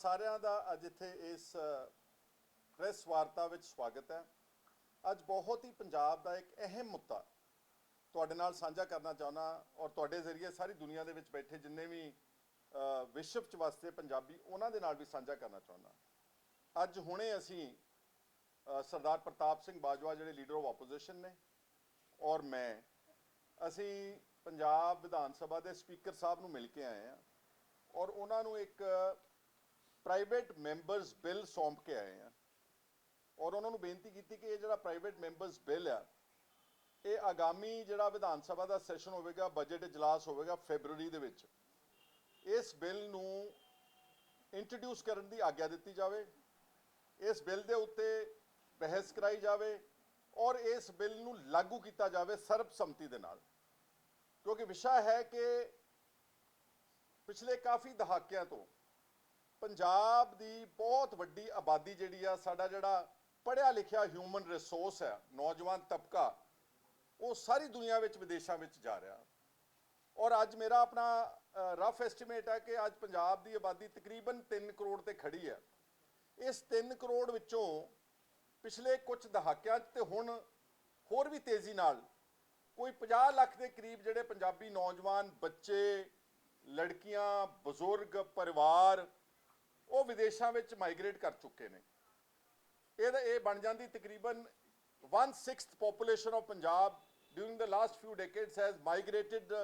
ਸਾਰਿਆਂ ਦਾ ਅੱਜ ਇੱਥੇ ਇਸ ਪ੍ਰੈਸ ਵਾਰਤਾ ਵਿੱਚ ਸਵਾਗਤ ਹੈ। ਅੱਜ ਬਹੁਤ ਹੀ ਪੰਜਾਬ ਦਾ ਇੱਕ ਅਹਿਮ ਮੁੱਦਾ ਤੁਹਾਡੇ ਨਾਲ ਸਾਂਝਾ ਕਰਨਾ ਚਾਹੁੰਦਾ ਔਰ ਤੁਹਾਡੇ ਜ਼ਰੀਏ ਸਾਰੀ ਦੁਨੀਆ ਦੇ ਵਿੱਚ ਬੈਠੇ ਜਿੰਨੇ ਵੀ ਵਿਸ਼ਵ 'ਚ ਵਸਦੇ ਪੰਜਾਬੀ ਉਹਨਾਂ ਦੇ ਨਾਲ ਵੀ ਸਾਂਝਾ ਕਰਨਾ ਚਾਹੁੰਦਾ। ਅੱਜ ਹੁਣੇ ਅਸੀਂ ਸਰਦਾਰ ਪ੍ਰਤਾਪ ਸਿੰਘ ਬਾਜਵਾ ਜਿਹੜੇ ਲੀਡਰ ਆਫ ਆਪੋਜੀਸ਼ਨ ਨੇ ਔਰ ਅਸੀਂ ਪੰਜਾਬ ਵਿਧਾਨ ਸਭਾ ਦੇ ਸਪੀਕਰ ਸਾਹਿਬ ਨੂੰ ਮਿਲ ਕੇ ਆਏ ਹਾਂ ਔਰ ਉਹਨਾਂ ਨੂੰ ਇੱਕ ਪ੍ਰਾਈਵੇਟ ਮੈਂਬਰਸ ਬਿੱਲ ਸੌਂਪ ਕੇ ਆਏ ਆ ਔਰ ਉਹਨਾਂ ਨੂੰ ਬੇਨਤੀ ਕੀਤੀ ਕਿ ਇਹ ਜਿਹੜਾ ਪ੍ਰਾਈਵੇਟ ਮੈਂਬਰਸ ਬਿੱਲ ਆ ਇਹ ਆਗਾਮੀ ਜਿਹੜਾ ਵਿਧਾਨ ਸਭਾ ਦਾ ਸੈਸ਼ਨ ਹੋਵੇਗਾ, ਬਜਟ ਇਜਲਾਸ ਹੋਵੇਗਾ ਫੈਬਰੂਰੀ ਦੇ ਵਿੱਚ, ਇਸ ਬਿੱਲ ਨੂੰ ਇੰਟਰੋਡਿਊਸ ਕਰਨ ਦੀ ਆਗਿਆ ਦਿੱਤੀ ਜਾਵੇ। ਇਸ ਬਿੱਲ ਦੇ ਉੱਤੇ ਬਹਿਸ ਕਰਾਈ ਜਾਵੇ ਔਰ ਇਸ ਬਿੱਲ ਨੂੰ ਲਾਗੂ ਕੀਤਾ ਜਾਵੇ ਸਰਬਸੰਮਤੀ ਦੇ ਨਾਲ, ਕਿਉਂਕਿ ਵਿਸ਼ਾ ਹੈ ਕਿ ਪਿਛਲੇ ਕਾਫੀ ਦਹਾਕਿਆਂ ਤੋਂ ਪੰਜਾਬ ਦੀ ਬਹੁਤ ਵੱਡੀ ਆਬਾਦੀ ਜਿਹੜੀ ਆ, ਸਾਡਾ ਜਿਹੜਾ ਪੜ੍ਹਿਆ ਲਿਖਿਆ ਹਿਊਮਨ ਰਿਸੋਰਸ ਹੈ, ਨੌਜਵਾਨ ਤਬਕਾ, ਉਹ ਸਾਰੀ ਦੁਨੀਆ ਵਿੱਚ ਵਿਦੇਸ਼ਾਂ ਵਿੱਚ ਜਾ ਰਿਹਾ। ਔਰ ਅੱਜ ਮੇਰਾ ਆਪਣਾ ਰਫ ਐਸਟੀਮੇਟ ਹੈ ਕਿ ਅੱਜ ਪੰਜਾਬ ਦੀ ਆਬਾਦੀ ਤਕਰੀਬਨ 3 ਕਰੋੜ ਤੇ ਖੜੀ ਹੈ। ਇਸ 3 ਕਰੋੜ ਵਿੱਚੋਂ ਪਿਛਲੇ ਕੁਝ ਦਹਾਕਿਆਂ 'ਚ ਤੇ ਹੁਣ ਹੋਰ ਵੀ ਤੇਜ਼ੀ ਨਾਲ ਕੋਈ 50 ਲੱਖ ਦੇ ਕਰੀਬ ਜਿਹੜੇ ਪੰਜਾਬੀ ਨੌਜਵਾਨ, ਬੱਚੇ, ਲੜਕੀਆਂ, ਬਜ਼ੁਰਗ, ਪਰਿਵਾਰ ਉਹ ਵਿਦੇਸ਼ਾਂ ਵਿੱਚ ਮਾਈਗ੍ਰੇਟ ਕਰ ਚੁੱਕੇ ਨੇ। ਇਹ ਬਣ ਜਾਂਦੀ ਤਕਰੀਬਨ 1/6 population of Punjab during the last few decades has migrated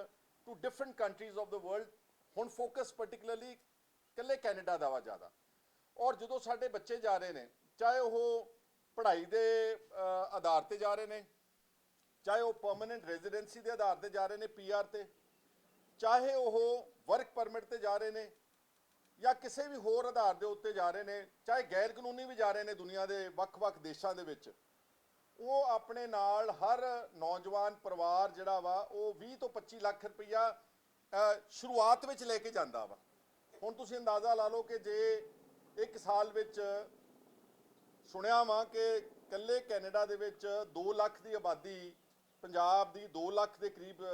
to different countries of the world। ਹੁਣ ਫੋਕਸ ਪਾਰਟਿਕੂਲਰਲੀ ਇਕੱਲੇ ਕੈਨੇਡਾ ਦਾ ਵਾ ਜ਼ਿਆਦਾ। ਔਰ ਜਦੋਂ ਸਾਡੇ ਬੱਚੇ ਜਾ ਰਹੇ ਨੇ, ਚਾਹੇ ਉਹ ਪੜ੍ਹਾਈ ਦੇ ਆਧਾਰ ਤੇ ਜਾ ਰਹੇ ਨੇ, ਚਾਹੇ ਉਹ ਪਰਮਾਨੈਂਟ ਰੈਜ਼ੀਡੈਂਸੀ ਦੇ ਆਧਾਰ ਤੇ ਜਾ ਰਹੇ ਨੇ PR ਤੇ, ਚਾਹੇ ਉਹ ਵਰਕ ਪਰਮਿਟ ਤੇ ਜਾ ਰਹੇ ਨੇ ਜਾਂ ਕਿਸੇ ਵੀ ਹੋਰ ਆਧਾਰ ਦੇ ਉੱਤੇ ਜਾ ਰਹੇ ਨੇ, ਚਾਹੇ ਗੈਰ ਕਾਨੂੰਨੀ ਵੀ ਜਾ ਰਹੇ ਨੇ ਦੁਨੀਆ ਦੇ ਵੱਖ-ਵੱਖ ਦੇਸ਼ਾਂ ਦੇ ਵਿੱਚ, ਉਹ ਆਪਣੇ ਨਾਲ ਹਰ ਨੌਜਵਾਨ ਪਰਿਵਾਰ ਜਿਹੜਾ ਵਾ ਉਹ 20 ਤੋਂ 25 ਲੱਖ ਰੁਪਈਆ ਸ਼ੁਰੂਆਤ ਵਿੱਚ ਲੈ ਕੇ ਜਾਂਦਾ ਵਾ। ਹੁਣ ਤੁਸੀਂ ਅੰਦਾਜ਼ਾ ਲਾ ਲਓ ਕਿ ਜੇ ਇੱਕ ਸਾਲ ਵਿੱਚ ਸੁਣਿਆ ਵਾ ਕਿ ਇਕੱਲੇ ਕੈਨੇਡਾ ਦੇ ਵਿੱਚ 2 ਲੱਖ ਦੀ ਆਬਾਦੀ, ਪੰਜਾਬ ਦੀ 2 ਲੱਖ ਦੇ ਕਰੀਬ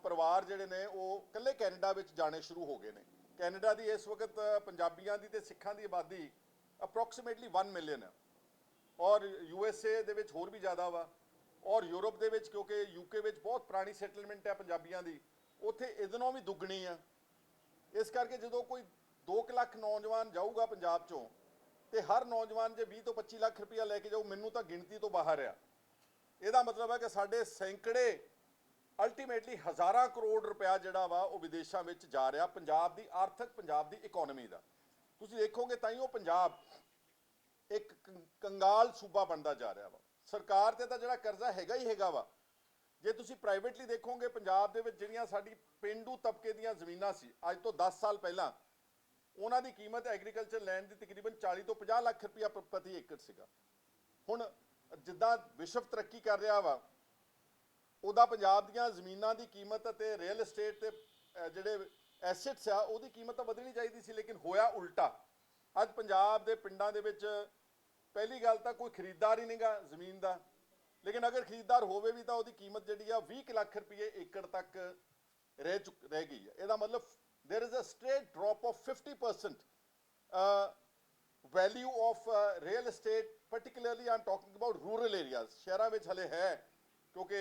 ਪਰਿਵਾਰ ਜਿਹੜੇ ਨੇ ਉਹ ਇਕੱਲੇ ਕੈਨੇਡਾ ਵਿੱਚ ਜਾਣੇ ਸ਼ੁਰੂ ਹੋ ਗਏ ਨੇ। ਕੈਨੇਡਾ ਦੀ ਇਸ ਵਕਤ ਪੰਜਾਬੀਆਂ ਦੀ ਤੇ ਸਿੱਖਾਂ ਦੀ ਆਬਾਦੀ ਅਪਰੋਕਸੀਮੇਟਲੀ 1 ਮਿਲੀਅਨ ਹੈ ਔਰ USA ਦੇ ਵਿੱਚ ਹੋਰ ਵੀ ਜ਼ਿਆਦਾ ਵਾ ਔਰ ਯੂਰਪ ਦੇ ਵਿੱਚ, ਕਿਉਂਕਿ UK ਵਿੱਚ ਬਹੁਤ ਪੁਰਾਣੀ ਸੈਟਲਮੈਂਟ ਹੈ ਪੰਜਾਬੀਆਂ ਦੀ, ਉੱਥੇ ਇਹਦੇ ਨਾਲੋਂ ਵੀ ਦੁੱਗਣੀ ਆ। ਇਸ ਕਰਕੇ ਜਦੋਂ ਕੋਈ 2 ਲੱਖ ਨੌਜਵਾਨ ਜਾਊਗਾ ਪੰਜਾਬ 'ਚੋਂ ਤੇ ਹਰ ਨੌਜਵਾਨ ਜੇ 20 ਤੋਂ 25 ਲੱਖ ਰੁਪਈਆ ਲੈ ਕੇ ਜਾਊ, ਮੈਨੂੰ ਤਾਂ ਗਿਣਤੀ ਤੋਂ ਬਾਹਰ ਆ। ਇਹਦਾ ਮਤਲਬ ਹੈ ਕਿ ਸਾਡੇ ਸੈਂਕੜੇ, ਅਲਟੀਮੇਟਲੀ ਹਜ਼ਾਰਾਂ ਕਰੋੜ ਰੁਪਇਆ ਜਿਹੜਾ ਵਾ ਉਹ ਵਿਦੇਸ਼ਾਂ ਵਿੱਚ ਜਾ ਰਿਹਾ ਪੰਜਾਬ ਦੀ ਆਰਥਿਕ, ਪੰਜਾਬ ਦੀ ਇਕਨੋਮੀ ਦਾ। ਤੁਸੀਂ ਦੇਖੋਗੇ ਤਾਂ ਹੀ ਉਹ ਪੰਜਾਬ ਇੱਕ ਕੰਗਾਲ ਸੂਬਾ ਬਣਦਾ ਜਾ ਰਿਹਾ ਵਾ। ਸਰਕਾਰ ਤੇ ਤਾਂ ਜਿਹੜਾ ਕਰਜ਼ਾ ਹੈਗਾ ਹੀ ਹੈਗਾ ਵਾ। ਜੇ ਤੁਸੀਂ ਪ੍ਰਾਈਵੇਟਲੀ ਦੇਖੋਗੇ ਪੰਜਾਬ ਦੇ ਵਿੱਚ ਜਿਹੜੀਆਂ ਸਾਡੀ ਪੇਂਡੂ ਤਬਕੇ ਦੀਆਂ ਜ਼ਮੀਨਾਂ ਸੀ ਅੱਜ ਤੋਂ 10 ਸਾਲ ਪਹਿਲਾਂ, ਉਹਨਾਂ ਦੀ ਕੀਮਤ ਐਗਰੀਕਲਚਰ ਲੈਂਡ ਦੀ ਤਕਰੀਬਨ 40 ਤੋਂ 50 ਲੱਖ ਰੁਪਇਆ ਪ੍ਰਤੀ ਏਕੜ ਸੀਗਾ। ਹੁਣ ਜਿੱਦਾਂ ਵਿਸ਼ਵ ਤਰੱਕੀ ਕਰ ਰਿਹਾ ਵਾ, ਉਹਦਾ ਪੰਜਾਬ ਦੀਆਂ ਜ਼ਮੀਨਾਂ ਦੀ ਕੀਮਤ ਅਤੇ ਰੀਅਲ ਏਸਟੇਟ ਤੇ ਜਿਹੜੇ ਐਸੈਟਸ ਆ ਉਹਦੀ ਕੀਮਤ ਤਾਂ ਵਧਣੀ ਚਾਹੀਦੀ ਸੀ, ਲੇਕਿਨ ਹੋਇਆ ਉਲਟਾ। ਅੱਜ ਪੰਜਾਬ ਦੇ ਪਿੰਡਾਂ ਦੇ ਵਿੱਚ ਪਹਿਲੀ ਗੱਲ ਤਾਂ ਕੋਈ ਖਰੀਦਦਾਰ ਹੀ ਨਹੀਂਗਾ ਜ਼ਮੀਨ ਦਾ, ਲੇਕਿਨ ਅਗਰ ਖਰੀਦਦਾਰ ਹੋਵੇ ਵੀ ਤਾਂ ਉਹਦੀ ਕੀਮਤ ਜਿਹੜੀ ਆ 20 ਲੱਖ ਰੁਪਏ ਏਕੜ ਤੱਕ ਰਹਿ ਗਈ ਹੈ। ਇਹਦਾ ਮਤਲਬ there is a straight drop of 50% value of real estate, particularly I'm talking about rural areas। ਸ਼ਹਿਰਾਂ ਵਿੱਚ ਹਲੇ ਹੈ ਕਿਉਂਕਿ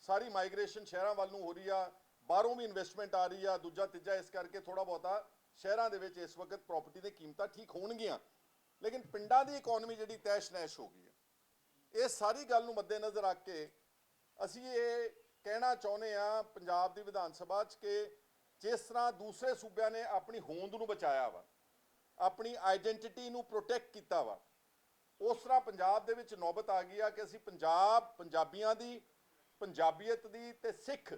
ਸਾਰੀ ਮਾਈਗ੍ਰੇਸ਼ਨ ਸ਼ਹਿਰਾਂ ਵੱਲ ਨੂੰ ਹੋ ਰਹੀ ਆ, ਬਾਹਰੋਂ ਵੀ ਇਨਵੈਸਟਮੈਂਟ ਆ ਰਹੀ ਆ, ਦੂਜਾ ਤੀਜਾ, ਇਸ ਕਰਕੇ ਥੋੜ੍ਹਾ ਬਹੁਤਾ ਸ਼ਹਿਰਾਂ ਦੇ ਵਿੱਚ ਇਸ ਵਕਤ ਪ੍ਰੋਪਰਟੀ ਦੀਆਂ ਕੀਮਤਾਂ ਠੀਕ ਹੋਣਗੀਆਂ, ਲੇਕਿਨ ਪਿੰਡਾਂ ਦੀ ਇਕਨੋਮੀ ਜਿਹੜੀ ਤੈਸ਼ ਨੈਸ਼ ਹੋ ਗਈ ਹੈ। ਇਸ ਸਾਰੀ ਗੱਲ ਨੂੰ ਮੱਦੇਨਜ਼ਰ ਰੱਖ ਕੇ ਅਸੀਂ ਇਹ ਕਹਿਣਾ ਚਾਹੁੰਦੇ ਹਾਂ ਪੰਜਾਬ ਦੀ ਵਿਧਾਨ ਸਭਾ 'ਚ ਕਿ ਜਿਸ ਤਰ੍ਹਾਂ ਦੂਸਰੇ ਸੂਬਿਆਂ ਨੇ ਆਪਣੀ ਹੋਂਦ ਨੂੰ ਬਚਾਇਆ ਵਾ, ਆਪਣੀ ਆਈਡੈਂਟੀਟੀ ਨੂੰ ਪ੍ਰੋਟੈਕਟ ਕੀਤਾ ਵਾ, ਉਸ ਤਰ੍ਹਾਂ ਪੰਜਾਬ ਦੇ ਵਿੱਚ ਨੌਬਤ ਆ ਗਈ ਆ ਕਿ ਅਸੀਂ ਪੰਜਾਬੀਆਂ ਦੀ, ਪੰਜਾਬੀਅਤ ਦੀ ਤੇ ਸਿੱਖ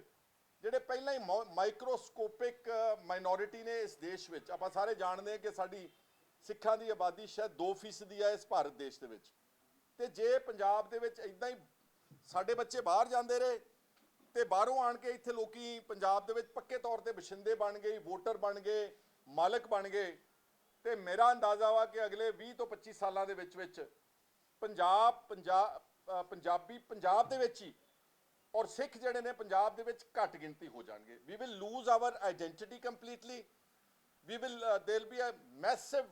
ਜਿਹੜੇ ਪਹਿਲਾਂ ਹੀ ਮਾਈਕਰੋਸਕੋਪਿਕ ਮਾਈਨੋਰਿਟੀ ਨੇ ਇਸ ਦੇਸ਼ ਵਿੱਚ। ਆਪਾਂ ਸਾਰੇ ਜਾਣਦੇ ਹਾਂ ਕਿ ਸਾਡੀ ਸਿੱਖਾਂ ਦੀ ਆਬਾਦੀ ਸ਼ਾਇਦ 2% ਹੈ ਇਸ ਭਾਰਤ ਦੇਸ਼ ਦੇ ਵਿੱਚ। ਤੇ ਜੇ ਪੰਜਾਬ ਦੇ ਵਿੱਚ ਇੱਦਾਂ ਹੀ ਸਾਡੇ ਬੱਚੇ ਬਾਹਰ ਜਾਂਦੇ ਰਹੇ ਤੇ ਬਾਹਰੋਂ ਆਣ ਕੇ ਇੱਥੇ ਲੋਕੀ ਪੰਜਾਬ ਦੇ ਵਿੱਚ ਪੱਕੇ ਤੌਰ ਤੇ ਬਸ਼ਿੰਦੇ ਬਣ ਗਏ, ਵੋਟਰ ਬਣ ਗਏ, ਮਾਲਕ ਬਣ ਗਏ, ਤੇ ਮੇਰਾ ਅੰਦਾਜ਼ਾ ਵਾ ਕਿ ਅਗਲੇ 20 ਤੋਂ 25 ਸਾਲਾਂ ਦੇ ਵਿੱਚ ਪੰਜਾਬੀ ਪੰਜਾਬ ਦੇ ਵਿੱਚ ਹੀ ਔਰ ਸਿੱਖ ਜਿਹੜੇ ਨੇ ਪੰਜਾਬ ਦੇ ਵਿੱਚ ਘੱਟ ਗਿਣਤੀ ਹੋ ਜਾਣਗੇ। We will lose our identity completely there'll be a massive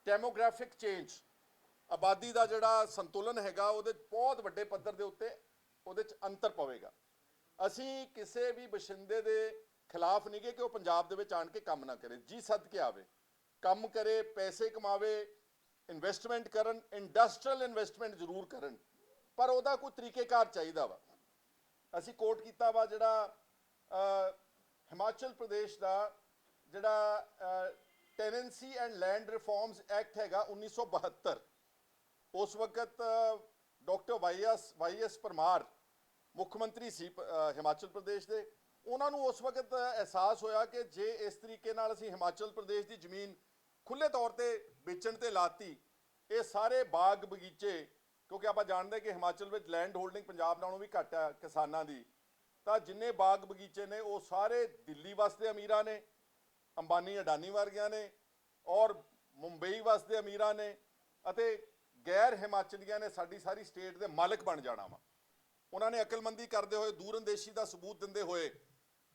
demographic change. ਆਬਾਦੀ ਦਾ ਜਿਹੜਾ ਸੰਤੁਲਨ ਹੈਗਾ ਉਹਦੇ ਬਹੁਤ ਵੱਡੇ ਪੱਧਰ ਦੇ ਉੱਤੇ ਉਹਦੇ 'ਚ ਅੰਤਰ ਪਵੇਗਾ। ਅਸੀਂ ਕਿਸੇ ਵੀ ਬਸ਼ਿੰਦੇ ਦੇ ਖਿਲਾਫ ਨਹੀਂ ਕਿ ਉਹ ਪੰਜਾਬ ਦੇ ਵਿੱਚ ਆਣ ਕੇ ਕੰਮ ਨਾ ਕਰੇ, ਜੀ ਸਦਕੇ ਆਵੇ, ਕੰਮ ਕਰੇ, ਪੈਸੇ ਕਮਾਵੇ, ਇਨਵੈਸਟਮੈਂਟ ਕਰਨ, ਇੰਡਸਟਰੀਅਲ ਇਨਵੈਸਟਮੈਂਟ ਜ਼ਰੂਰ ਕਰਨ, ਪਰ ਉਹਦਾ ਕੋਈ ਤਰੀਕੇਕਾਰ ਚਾਹੀਦਾ ਵਾ। ਅਸੀਂ ਕੋਟ ਕੀਤਾ ਵਾ ਜਿਹੜਾ ਹਿਮਾਚਲ ਪ੍ਰਦੇਸ਼ ਦਾ ਜਿਹੜਾ tenancy and land reforms act ਹੈਗਾ 1972, ਉਸ ਵਕਤ ਡਾਕਟਰ ਵਾਈ ਐਸ ਪਰਮਾਰ ਮੁੱਖ ਮੰਤਰੀ ਸੀ ਹਿਮਾਚਲ ਪ੍ਰਦੇਸ਼ ਦੇ। ਉਹਨਾਂ ਨੂੰ ਉਸ ਵਕਤ ਅਹਿਸਾਸ ਹੋਇਆ ਕਿ ਜੇ ਇਸ ਤਰੀਕੇ ਨਾਲ ਅਸੀਂ ਹਿਮਾਚਲ ਪ੍ਰਦੇਸ਼ ਦੀ ਜ਼ਮੀਨ ਖੁੱਲ੍ਹੇ ਤੌਰ ਤੇ ਵੇਚਣ ਤੇ ਲਾਤੀ, ਇਹ ਸਾਰੇ ਬਾਗ ਬਗੀਚੇ, ਕਿਉਂਕਿ ਆਪਾਂ ਜਾਣਦੇ ਕਿ ਹਿਮਾਚਲ ਵਿੱਚ ਲੈਂਡ ਹੋਲਡਿੰਗ ਪੰਜਾਬ ਨਾਲੋਂ ਵੀ ਘੱਟ ਹੈ ਕਿਸਾਨਾਂ ਦੀ, ਤਾਂ ਜਿੰਨੇ ਬਾਗ ਬਗੀਚੇ ਨੇ ਉਹ ਸਾਰੇ ਦਿੱਲੀ ਵਸਦੇ ਅਮੀਰਾਂ ਨੇ, ਅੰਬਾਨੀ ਅਡਾਨੀ ਵਰਗਿਆਂ ਨੇ, ਔਰ ਮੁੰਬਈ ਵਸਦੇ ਅਮੀਰਾਂ ਨੇ, ਅਤੇ ਗੈਰ ਹਿਮਾਚਲੀਆਂ ਨੇ ਸਾਡੀ ਸਾਰੀ ਸਟੇਟ ਦੇ ਮਾਲਕ ਬਣ ਜਾਣਾ ਵਾ। ਉਹਨਾਂ ਨੇ ਅਕਲਮੰਦੀ ਕਰਦੇ ਹੋਏ, ਦੂਰਅੰਦੇਸ਼ੀ ਦਾ ਸਬੂਤ ਦਿੰਦੇ ਹੋਏ,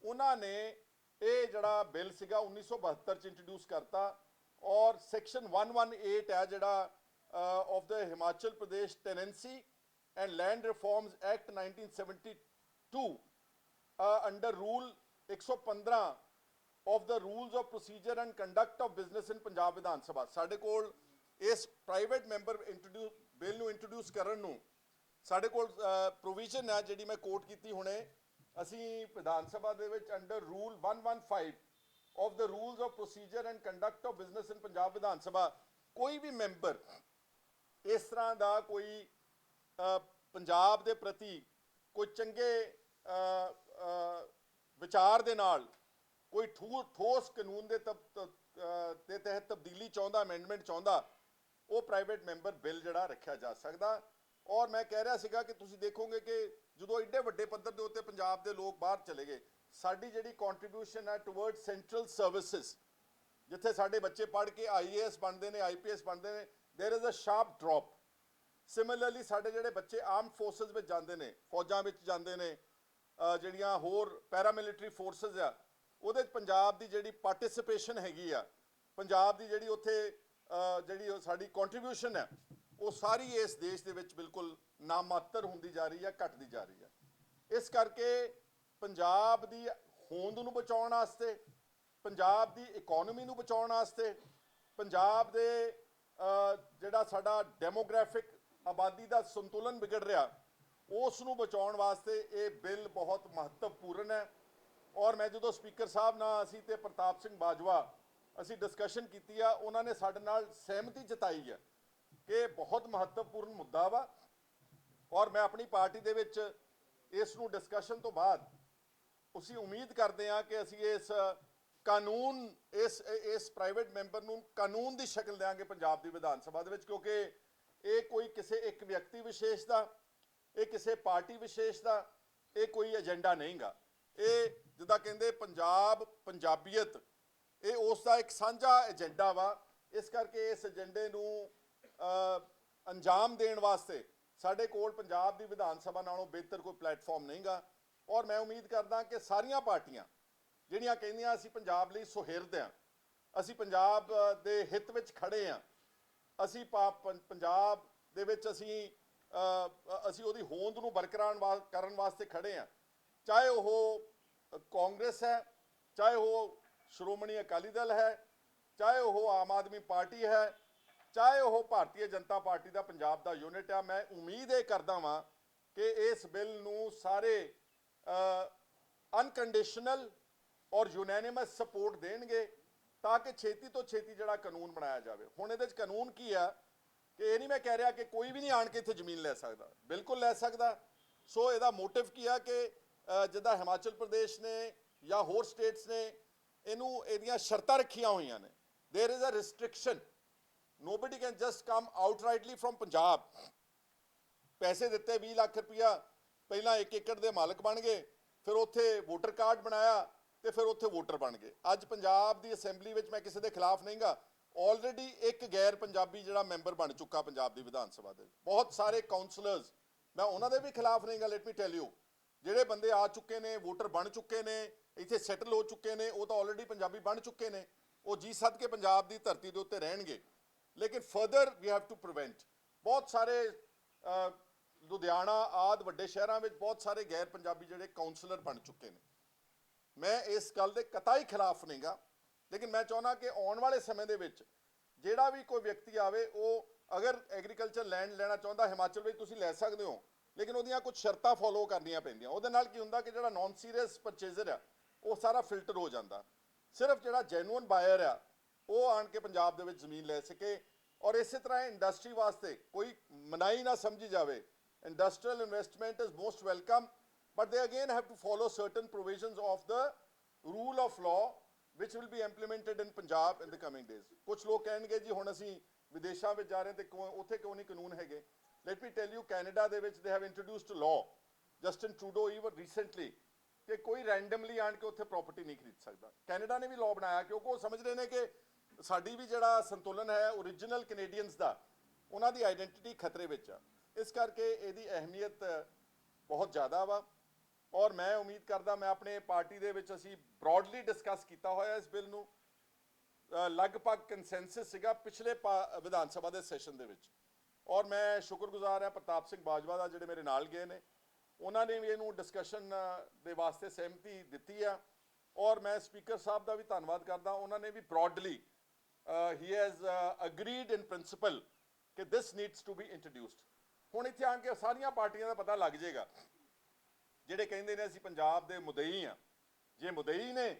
ਉਹਨਾਂ ਨੇ ਇਹ ਜਿਹੜਾ ਬਿੱਲ ਸੀਗਾ 1972 'ਚ ਇੰਟਰੋਡਿਊਸ ਕਰਤਾ, ਔਰ ਸੈਕਸ਼ਨ 118 ਹੈ ਜਿਹੜਾ of the Himachal Pradesh tenancy and land reforms act 1972 under rule 115 of the rules of procedure and conduct of business in Punjab Vidhan Sabha, ਸਾਡੇ ਕੋਲ ਇਸ ਪ੍ਰਾਈਵੇਟ ਮੈਂਬਰ ਬਿੱਲ ਨੂੰ ਇੰਟਰੋਡਿਊਸ ਕਰਨ ਨੂੰ ਸਾਡੇ ਕੋਲ ਪ੍ਰੋਵੀਜ਼ਨ ਹੈ ਜਿਹੜੀ ਮੈਂ ਕੋਟ ਕੀਤੀ ਹੁਣੇ। ਅਸੀਂ ਵਿਧਾਨ ਸਭਾ ਦੇ ਵਿੱਚ under rule 115 of the rules of procedure and conduct of business in Punjab Vidhan Sabha, ਕੋਈ ਵੀ ਮੈਂਬਰ ਇਸ ਤਰ੍ਹਾਂ ਦਾ ਕੋਈ ਪੰਜਾਬ ਦੇ ਪ੍ਰਤੀ ਕੋਈ ਚੰਗੇ ਵਿਚਾਰ ਦੇ ਨਾਲ ਕੋਈ ਠੋਸ ਕਾਨੂੰਨ ਦੇ ਤਹਿਤ ਤਬਦੀਲੀ ਚਾਹੁੰਦਾ, ਅਮੈਂਡਮੈਂਟ ਚਾਹੁੰਦਾ, ਉਹ ਪ੍ਰਾਈਵੇਟ ਮੈਂਬਰ ਬਿੱਲ ਜਿਹੜਾ ਰੱਖਿਆ ਜਾ ਸਕਦਾ। ਔਰ ਮੈਂ ਕਹਿ ਰਿਹਾ ਸੀਗਾ ਕਿ ਤੁਸੀਂ ਦੇਖੋਗੇ ਕਿ ਜਦੋਂ ਐਡੇ ਵੱਡੇ ਪੱਧਰ ਦੇ ਉੱਤੇ ਪੰਜਾਬ ਦੇ ਲੋਕ ਬਾਹਰ ਚਲੇ ਗਏ, ਸਾਡੀ ਜਿਹੜੀ ਕੰਟਰੀਬਿਊਸ਼ਨ ਹੈ ਟੁਵਰਡ ਸੈਂਟਰਲ ਸਰਵਿਸਿਜ਼, ਜਿੱਥੇ ਸਾਡੇ ਬੱਚੇ ਪੜ੍ਹ ਕੇ IAS ਬਣਦੇ ਨੇ, IPS ਬਣਦੇ ਨੇ, there is a sharp drop. Similarly ਸਾਡੇ ਜਿਹੜੇ ਬੱਚੇ ਆਰਮਡ ਫੋਰਸਿਸ ਵਿੱਚ ਜਾਂਦੇ ਨੇ, ਫੌਜਾਂ ਵਿੱਚ ਜਾਂਦੇ ਨੇ, ਜਿਹੜੀਆਂ ਹੋਰ ਪੈਰਾਮਿਲਟਰੀ ਫੋਰਸਿਸ ਆ, ਉਹਦੇ 'ਚ ਪੰਜਾਬ ਦੀ ਜਿਹੜੀ ਪਾਰਟਿਸਿਪੇਸ਼ਨ ਹੈਗੀ ਆ, ਪੰਜਾਬ ਦੀ ਜਿਹੜੀ ਉੱਥੇ ਜਿਹੜੀ ਸਾਡੀ ਕੰਟਰੀਬਿਊਸ਼ਨ ਹੈ, ਉਹ ਸਾਰੀ ਇਸ ਦੇਸ਼ ਦੇ ਵਿੱਚ ਬਿਲਕੁਲ ਨਾਮਾਤਰ ਹੁੰਦੀ ਜਾ ਰਹੀ ਹੈ, ਘਟਦੀ ਜਾ ਰਹੀ ਹੈ। ਇਸ ਕਰਕੇ ਪੰਜਾਬ ਦੀ ਹੋਂਦ ਨੂੰ ਬਚਾਉਣ ਵਾਸਤੇ, ਪੰਜਾਬ ਦੀ ਇਕੋਨਮੀ ਨੂੰ ਬਚਾਉਣ ਵਾਸਤੇ, ਪੰਜਾਬ ਦੇ ਜਿਹੜਾ ਸਾਡਾ ਡੈਮੋਗ੍ਰਾਫਿਕ ਆਬਾਦੀ ਦਾ ਸੰਤੁਲਨ ਵਿਗੜ ਰਿਹਾ, ਉਸ ਨੂੰ ਬਚਾਉਣ ਵਾਸਤੇ ਇਹ ਬਿੱਲ ਬਹੁਤ ਮਹੱਤਵਪੂਰਨ ਹੈ। ਔਰ ਮੈਂ ਜਦੋਂ ਸਪੀਕਰ ਸਾਹਿਬ ਨਾਲ ਅਸੀਂ ਤੇ ਪ੍ਰਤਾਪ ਸਿੰਘ ਬਾਜਵਾ ਅਸੀਂ ਡਿਸਕਸ਼ਨ ਕੀਤੀ ਆ, ਉਹਨਾਂ ਨੇ ਸਾਡੇ ਨਾਲ ਸਹਿਮਤੀ ਜਤਾਈ ਹੈ ਕਿ ਬਹੁਤ ਮਹੱਤਵਪੂਰਨ ਮੁੱਦਾ ਵਾ, ਔਰ ਮੈਂ ਆਪਣੀ ਪਾਰਟੀ ਦੇ ਵਿੱਚ ਇਸ ਨੂੰ ਡਿਸਕਸ਼ਨ ਤੋਂ ਬਾਅਦ ਅਸੀਂ ਉਮੀਦ ਕਰਦੇ ਹਾਂ ਕਿ ਅਸੀਂ ਇਸ ਕਾਨੂੰਨ, ਇਸ ਪ੍ਰਾਈਵੇਟ ਮੈਂਬਰ ਨੂੰ ਕਾਨੂੰਨ ਦੀ ਸ਼ਕਲ ਦੇਵਾਂਗੇ ਪੰਜਾਬ ਦੀ ਵਿਧਾਨ ਸਭਾ ਦੇ ਵਿੱਚ, ਕਿਉਂਕਿ ਇਹ ਕੋਈ ਕਿਸੇ ਇੱਕ ਵਿਅਕਤੀ ਵਿਸ਼ੇਸ਼ ਦਾ, ਇਹ ਕਿਸੇ ਪਾਰਟੀ ਵਿਸ਼ੇਸ਼ ਦਾ ਇਹ ਕੋਈ ਏਜੰਡਾ ਨਹੀਂਗਾ। ਇਹ ਜਿੱਦਾਂ ਕਹਿੰਦੇ ਪੰਜਾਬ, ਪੰਜਾਬੀਅਤ, ਇਹ ਉਸ ਦਾ ਇੱਕ ਸਾਂਝਾ ਏਜੰਡਾ ਵਾ। ਇਸ ਕਰਕੇ ਇਸ ਏਜੰਡੇ ਨੂੰ ਅੰਜਾਮ ਦੇਣ ਵਾਸਤੇ ਸਾਡੇ ਕੋਲ ਪੰਜਾਬ ਦੀ ਵਿਧਾਨ ਸਭਾ ਨਾਲੋਂ ਬਿਹਤਰ ਕੋਈ ਪਲੇਟਫਾਰਮ ਨਹੀਂਗਾ। ਔਰ ਮੈਂ ਉਮੀਦ ਕਰਦਾ ਕਿ ਸਾਰੀਆਂ ਪਾਰਟੀਆਂ ਜਿਹੜੀਆਂ ਕਹਿੰਦੀਆਂ ਅਸੀਂ ਪੰਜਾਬ ਲਈ ਸੁਹਿਰਦ ਹਾਂ, ਅਸੀਂ ਪੰਜਾਬ ਦੇ ਹਿੱਤ ਵਿੱਚ ਖੜੇ ਹਾਂ, ਅਸੀਂ ਪੰਜਾਬ ਦੇ ਵਿੱਚ ਅਸੀਂ ਉਹਦੀ ਹੋਂਦ ਨੂੰ ਬਰਕਰਾਰ ਕਰਨ ਵਾਸਤੇ ਖੜੇ ਹਾਂ, ਚਾਹੇ ਉਹ ਕਾਂਗਰਸ ਹੈ, ਚਾਹੇ ਉਹ ਸ਼੍ਰੋਮਣੀ ਅਕਾਲੀ ਦਲ ਹੈ, ਚਾਹੇ ਉਹ ਆਮ ਆਦਮੀ ਪਾਰਟੀ ਹੈ, ਚਾਹੇ ਉਹ ਭਾਰਤੀ ਜਨਤਾ ਪਾਰਟੀ ਦਾ ਪੰਜਾਬ ਦਾ ਯੂਨਿਟ ਆ। ਮੈਂ ਉਮੀਦ ਇਹ ਕਰਦਾ ਵਾਂ ਕਿ ਇਸ ਬਿੱਲ ਨੂੰ ਸਾਰੇ ਅਨਕੰਡੀਸ਼ਨਲ ਔਰ ਯੂਨੈਨਿਮਸ ਸਪੋਰਟ ਦੇਣਗੇ ਤਾਂ ਕਿ ਛੇਤੀ ਤੋਂ ਛੇਤੀ ਜਿਹੜਾ ਕਾਨੂੰਨ ਬਣਾਇਆ ਜਾਵੇ। ਹੁਣ ਇਹਦੇ 'ਚ ਕਾਨੂੰਨ ਕੀ ਆ ਕਿ ਇਹ ਨਹੀਂ ਮੈਂ ਕਹਿ ਰਿਹਾ ਕਿ ਕੋਈ ਵੀ ਨਹੀਂ ਆਣ ਕੇ ਇੱਥੇ ਜ਼ਮੀਨ ਲੈ ਸਕਦਾ, ਬਿਲਕੁਲ ਲੈ ਸਕਦਾ। ਸੋ ਇਹਦਾ ਮੋਟਿਵ ਕੀ ਆ ਕਿ ਜਿੱਦਾਂ ਹਿਮਾਚਲ ਪ੍ਰਦੇਸ਼ ਨੇ ਜਾਂ ਹੋਰ ਸਟੇਟਸ ਨੇ ਇਹਦੀਆਂ ਸ਼ਰਤਾਂ ਰੱਖੀਆਂ ਹੋਈਆਂ ਨੇ, there is a restriction, nobody can just come outrightly from Punjab. ਪੈਸੇ ਦਿੱਤੇ 20 ਲੱਖ ਰੁਪਇਆ, ਪਹਿਲਾਂ 1 ਏਕੜ ਦੇ ਮਾਲਕ ਬਣ ਗਏ, ਫਿਰ ਉੱਥੇ ਵੋਟਰ ਕਾਰਡ ਬਣਾਇਆ ਤੇ ਫਿਰ ਉੱਥੇ ਵੋਟਰ ਬਣ ਗਏ। ਅੱਜ ਪੰਜਾਬ ਦੀ ਅਸੈਂਬਲੀ ਵਿੱਚ ਮੈਂ ਕਿਸੇ ਦੇ ਖਿਲਾਫ ਨਹੀਂਗਾ, ਆਲਰੇਡੀ ਇੱਕ ਗੈਰ ਪੰਜਾਬੀ ਜਿਹੜਾ ਮੈਂਬਰ ਬਣ ਚੁੱਕਾ ਪੰਜਾਬ ਦੀ ਵਿਧਾਨ ਸਭਾ ਦੇ। ਬਹੁਤ ਸਾਰੇ ਕਾਉਂਸਲਰਸ, ਮੈਂ ਉਹਨਾਂ ਦੇ ਵੀ ਖਿਲਾਫ ਨਹੀਂਗਾ। ਲੈਟ ਮੀ ਟੈਲ ਯੂ, ਜਿਹੜੇ ਬੰਦੇ ਆ ਚੁੱਕੇ ਨੇ, ਵੋਟਰ ਬਣ ਚੁੱਕੇ ਨੇ, ਇੱਥੇ ਸੈਟਲ ਹੋ ਚੁੱਕੇ ਨੇ, ਉਹ ਤਾਂ ਆਲਰੇਡੀ ਪੰਜਾਬੀ ਬਣ ਚੁੱਕੇ ਨੇ, ਉਹ ਜੀ ਸੱਦ ਕੇ ਪੰਜਾਬ ਦੀ ਧਰਤੀ ਦੇ ਉੱਤੇ ਰਹਿਣਗੇ, ਲੇਕਿਨ further we have to prevent. ਬਹੁਤ ਸਾਰੇ ਲੁਧਿਆਣਾ ਆਦਿ ਵੱਡੇ ਸ਼ਹਿਰਾਂ ਵਿੱਚ ਬਹੁਤ ਸਾਰੇ ਗੈਰ ਪੰਜਾਬੀ ਜਿਹੜੇ ਕਾਉਂਸਲਰ ਬਣ ਚੁੱਕੇ ਨੇ। ਮੈਂ ਇਸ ਗੱਲ ਦੇ ਕਤਈ ਖਿਲਾਫ ਨਹੀਂਗਾ, ਲੇਕਿਨ ਮੈਂ ਚਾਹੁੰਦਾ ਕਿ ਆਉਣ ਵਾਲੇ ਸਮੇਂ ਦੇ ਵਿੱਚ ਜਿਹੜਾ ਵੀ ਕੋਈ ਵਿਅਕਤੀ ਆਵੇ, ਉਹ ਅਗਰ ਐਗਰੀਕਲਚਰ ਲੈਂਡ ਲੈਣਾ ਚਾਹੁੰਦਾ ਹਿਮਾਚਲ ਵਿੱਚ ਤੁਸੀਂ ਲੈ ਸਕਦੇ ਹੋ, ਲੇਕਿਨ ਉਹਦੀਆਂ ਕੁਝ ਸ਼ਰਤਾਂ ਫੋਲੋ ਕਰਨੀਆਂ ਪੈਂਦੀਆਂ। ਉਹਦੇ ਨਾਲ ਕੀ ਹੁੰਦਾ ਕਿ ਜਿਹੜਾ ਨਾਨ ਸੀਰੀਅਸ ਪਰਚੇਜ਼ਰ ਆ ਉਹ ਸਾਰਾ ਫਿਲਟਰ ਹੋ ਜਾਂਦਾ। ਸਿਰਫ ਜਿਹੜਾ ਜੈਨੂਅਨ ਬਾਇਰ ਆ ਉਹ ਆਣ ਕੇ ਪੰਜਾਬ ਦੇ ਵਿੱਚ ਜ਼ਮੀਨ ਲੈ ਸਕੇ। ਔਰ ਇਸੇ ਤਰ੍ਹਾਂ ਇੰਡਸਟਰੀ ਵਾਸਤੇ ਕੋਈ ਮਨਾਹੀ ਨਾ ਸਮਝੀ ਜਾਵੇ। Industrial investment is most welcome, but they again have to follow certain provisions of the rule of law which will be implemented in Punjab in the coming days। ਕੁਝ ਲੋਕ ਕਹਿਣਗੇ ਜੀ ਹੁਣ ਅਸੀਂ ਵਿਦੇਸ਼ਾਂ ਵਿੱਚ ਜਾ ਰਹੇ ਤੇ ਉੱਥੇ ਕਿਉਂ ਨਹੀਂ ਕਾਨੂੰਨ ਹੈਗੇ। Let me tell you, Canada ਦੇ ਵਿੱਚ they have introduced law, Justin Trudeau even recently, ਕਿ ਕੋਈ ਰੈਂਡਮਲੀ ਆਣ ਕੇ ਉੱਥੇ ਪ੍ਰਾਪਰਟੀ ਨਹੀਂ ਖਰੀਦ ਸਕਦਾ। ਕੈਨੇਡਾ ਨੇ ਵੀ ਲਾਅ ਬਣਾਇਆ ਕਿਉਂਕਿ ਉਹ ਸਮਝ ਰਹੇ ਨੇ ਕਿ ਸਾਡੀ ਵੀ ਜਿਹੜਾ ਸੰਤੁਲਨ ਹੈ ਓਰੀਜਨਲ ਕੈਨੇਡੀਅਨਸ ਦਾ, ਉਹਨਾਂ ਦੀ ਆਈਡੈਂਟੀਟੀ ਖਤਰੇ ਵਿੱਚ ਆ। ਇਸ ਕਰਕੇ ਇਹਦੀ ਅਹਿਮੀਅਤ ਬਹੁਤ ਜ਼ਿਆਦਾ ਵਾ। ਔਰ ਮੈਂ ਉਮੀਦ ਕਰਦਾ, ਮੈਂ ਆਪਣੇ ਪਾਰਟੀ ਦੇ ਵਿੱਚ ਅਸੀਂ ਬ੍ਰੌਡਲੀ ਡਿਸਕਸ ਕੀਤਾ ਹੋਇਆ ਇਸ ਬਿੱਲ ਨੂੰ, ਲਗਭਗ ਕੰਸੈਂਸਸ ਸੀਗਾ ਪਿਛਲੇ ਵਿਧਾਨ ਸਭਾ ਦੇ ਸੈਸ਼ਨ ਦੇ ਵਿੱਚ। ਔਰ ਮੈਂ ਸ਼ੁਕਰਗੁਜ਼ਾਰ ਹਾਂ ਪ੍ਰਤਾਪ ਸਿੰਘ ਬਾਜਵਾ ਦਾ, ਜਿਹੜੇ ਮੇਰੇ ਨਾਲ ਗਏ ਨੇ, ਉਹਨਾਂ ਨੇ ਵੀ ਇਹਨੂੰ ਡਿਸਕਸ਼ਨ ਦੇ ਵਾਸਤੇ ਸਹਿਮਤੀ ਦਿੱਤੀ ਆ। ਔਰ ਮੈਂ ਸਪੀਕਰ ਸਾਹਿਬ ਦਾ ਵੀ ਧੰਨਵਾਦ ਕਰਦਾ, ਉਹਨਾਂ ਨੇ ਵੀ ਬ੍ਰੌਡਲੀ ਹੀ ਹੈਜ਼ ਅਗਰੀਡ ਇਨ ਪ੍ਰਿੰਸੀਪਲ ਕਿ this needs to be introduced. ਹੁਣ ਇੱਥੇ ਆਣ ਕੇ ਸਾਰੀਆਂ ਪਾਰਟੀਆਂ ਦਾ ਪਤਾ ਲੱਗ ਜਾਏਗਾ ਜਿਹੜੇ ਕਹਿੰਦੇ ਨੇ ਅਸੀਂ ਪੰਜਾਬ ਦੇ ਮੁਦਈ ਆ। ਜੇ ਮੁਦਈ ਨੇ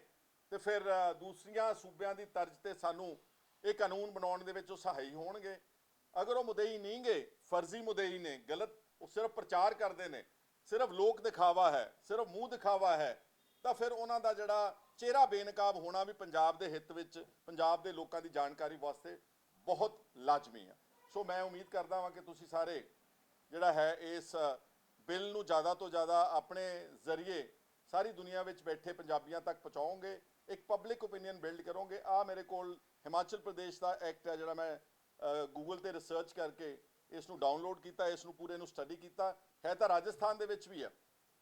ਤੇ ਫਿਰ ਦੂਸਰੀਆਂ ਸੂਬਿਆਂ ਦੀ ਤਰਜ਼ ਤੇ ਸਾਨੂੰ ਇਹ ਕਾਨੂੰਨ ਬਣਾਉਣ ਦੇ ਵਿੱਚ ਉਹ ਸਹਾਈ ਹੋਣਗੇ। ਅਗਰ ਉਹ ਮੁਦਈ ਨਹੀਂ ਗਏ, ਫਰਜ਼ੀ ਮੁਦਈ ਨੇ, ਗਲਤ, ਉਹ ਸਿਰਫ ਪ੍ਰਚਾਰ ਕਰਦੇ ਨੇ, ਸਿਰਫ ਲੋਕ ਦਿਖਾਵਾ ਹੈ, ਸਿਰਫ ਮੂੰਹ ਦਿਖਾਵਾ ਹੈ, ਤਾਂ ਫਿਰ ਉਹਨਾਂ ਦਾ ਜਿਹੜਾ ਚਿਹਰਾ ਬੇਨਕਾਬ ਹੋਣਾ ਵੀ ਪੰਜਾਬ ਦੇ ਹਿੱਤ ਵਿੱਚ, ਪੰਜਾਬ ਦੇ ਲੋਕਾਂ ਦੀ ਜਾਣਕਾਰੀ ਵਾਸਤੇ ਬਹੁਤ ਲਾਜ਼ਮੀ ਆ। ਸੋ ਮੈਂ ਉਮੀਦ ਕਰਦਾ ਹਾਂ ਕਿ ਤੁਸੀਂ ਸਾਰੇ ਜਿਹੜਾ ਹੈ ਇਸ ਬਿੱਲ ਨੂੰ ਜ਼ਿਆਦਾ ਤੋਂ ਜ਼ਿਆਦਾ ਆਪਣੇ ਜ਼ਰੀਏ ਸਾਰੀ ਦੁਨੀਆ ਵਿੱਚ ਬੈਠੇ ਪੰਜਾਬੀਆਂ ਤੱਕ ਪਹੁੰਚਾਓਗੇ, ਇੱਕ ਪਬਲਿਕ ਓਪੀਨੀਅਨ ਬਿਲਡ ਕਰੋਗੇ। ਆ ਮੇਰੇ ਕੋਲ ਹਿਮਾਚਲ ਪ੍ਰਦੇਸ਼ ਦਾ ਐਕਟ ਹੈ, ਜਿਹੜਾ ਮੈਂ ਗੂਗਲ ਤੇ ਰਿਸਰਚ ਕਰਕੇ ਇਸ ਨੂੰ ਡਾਊਨਲੋਡ ਕੀਤਾ, ਇਸ ਨੂੰ ਪੂਰੇ ਨੂੰ ਸਟੱਡੀ ਕੀਤਾ। ਹੈ ਤਾਂ ਰਾਜਸਥਾਨ ਦੇ ਵਿੱਚ ਵੀ ਹੈ,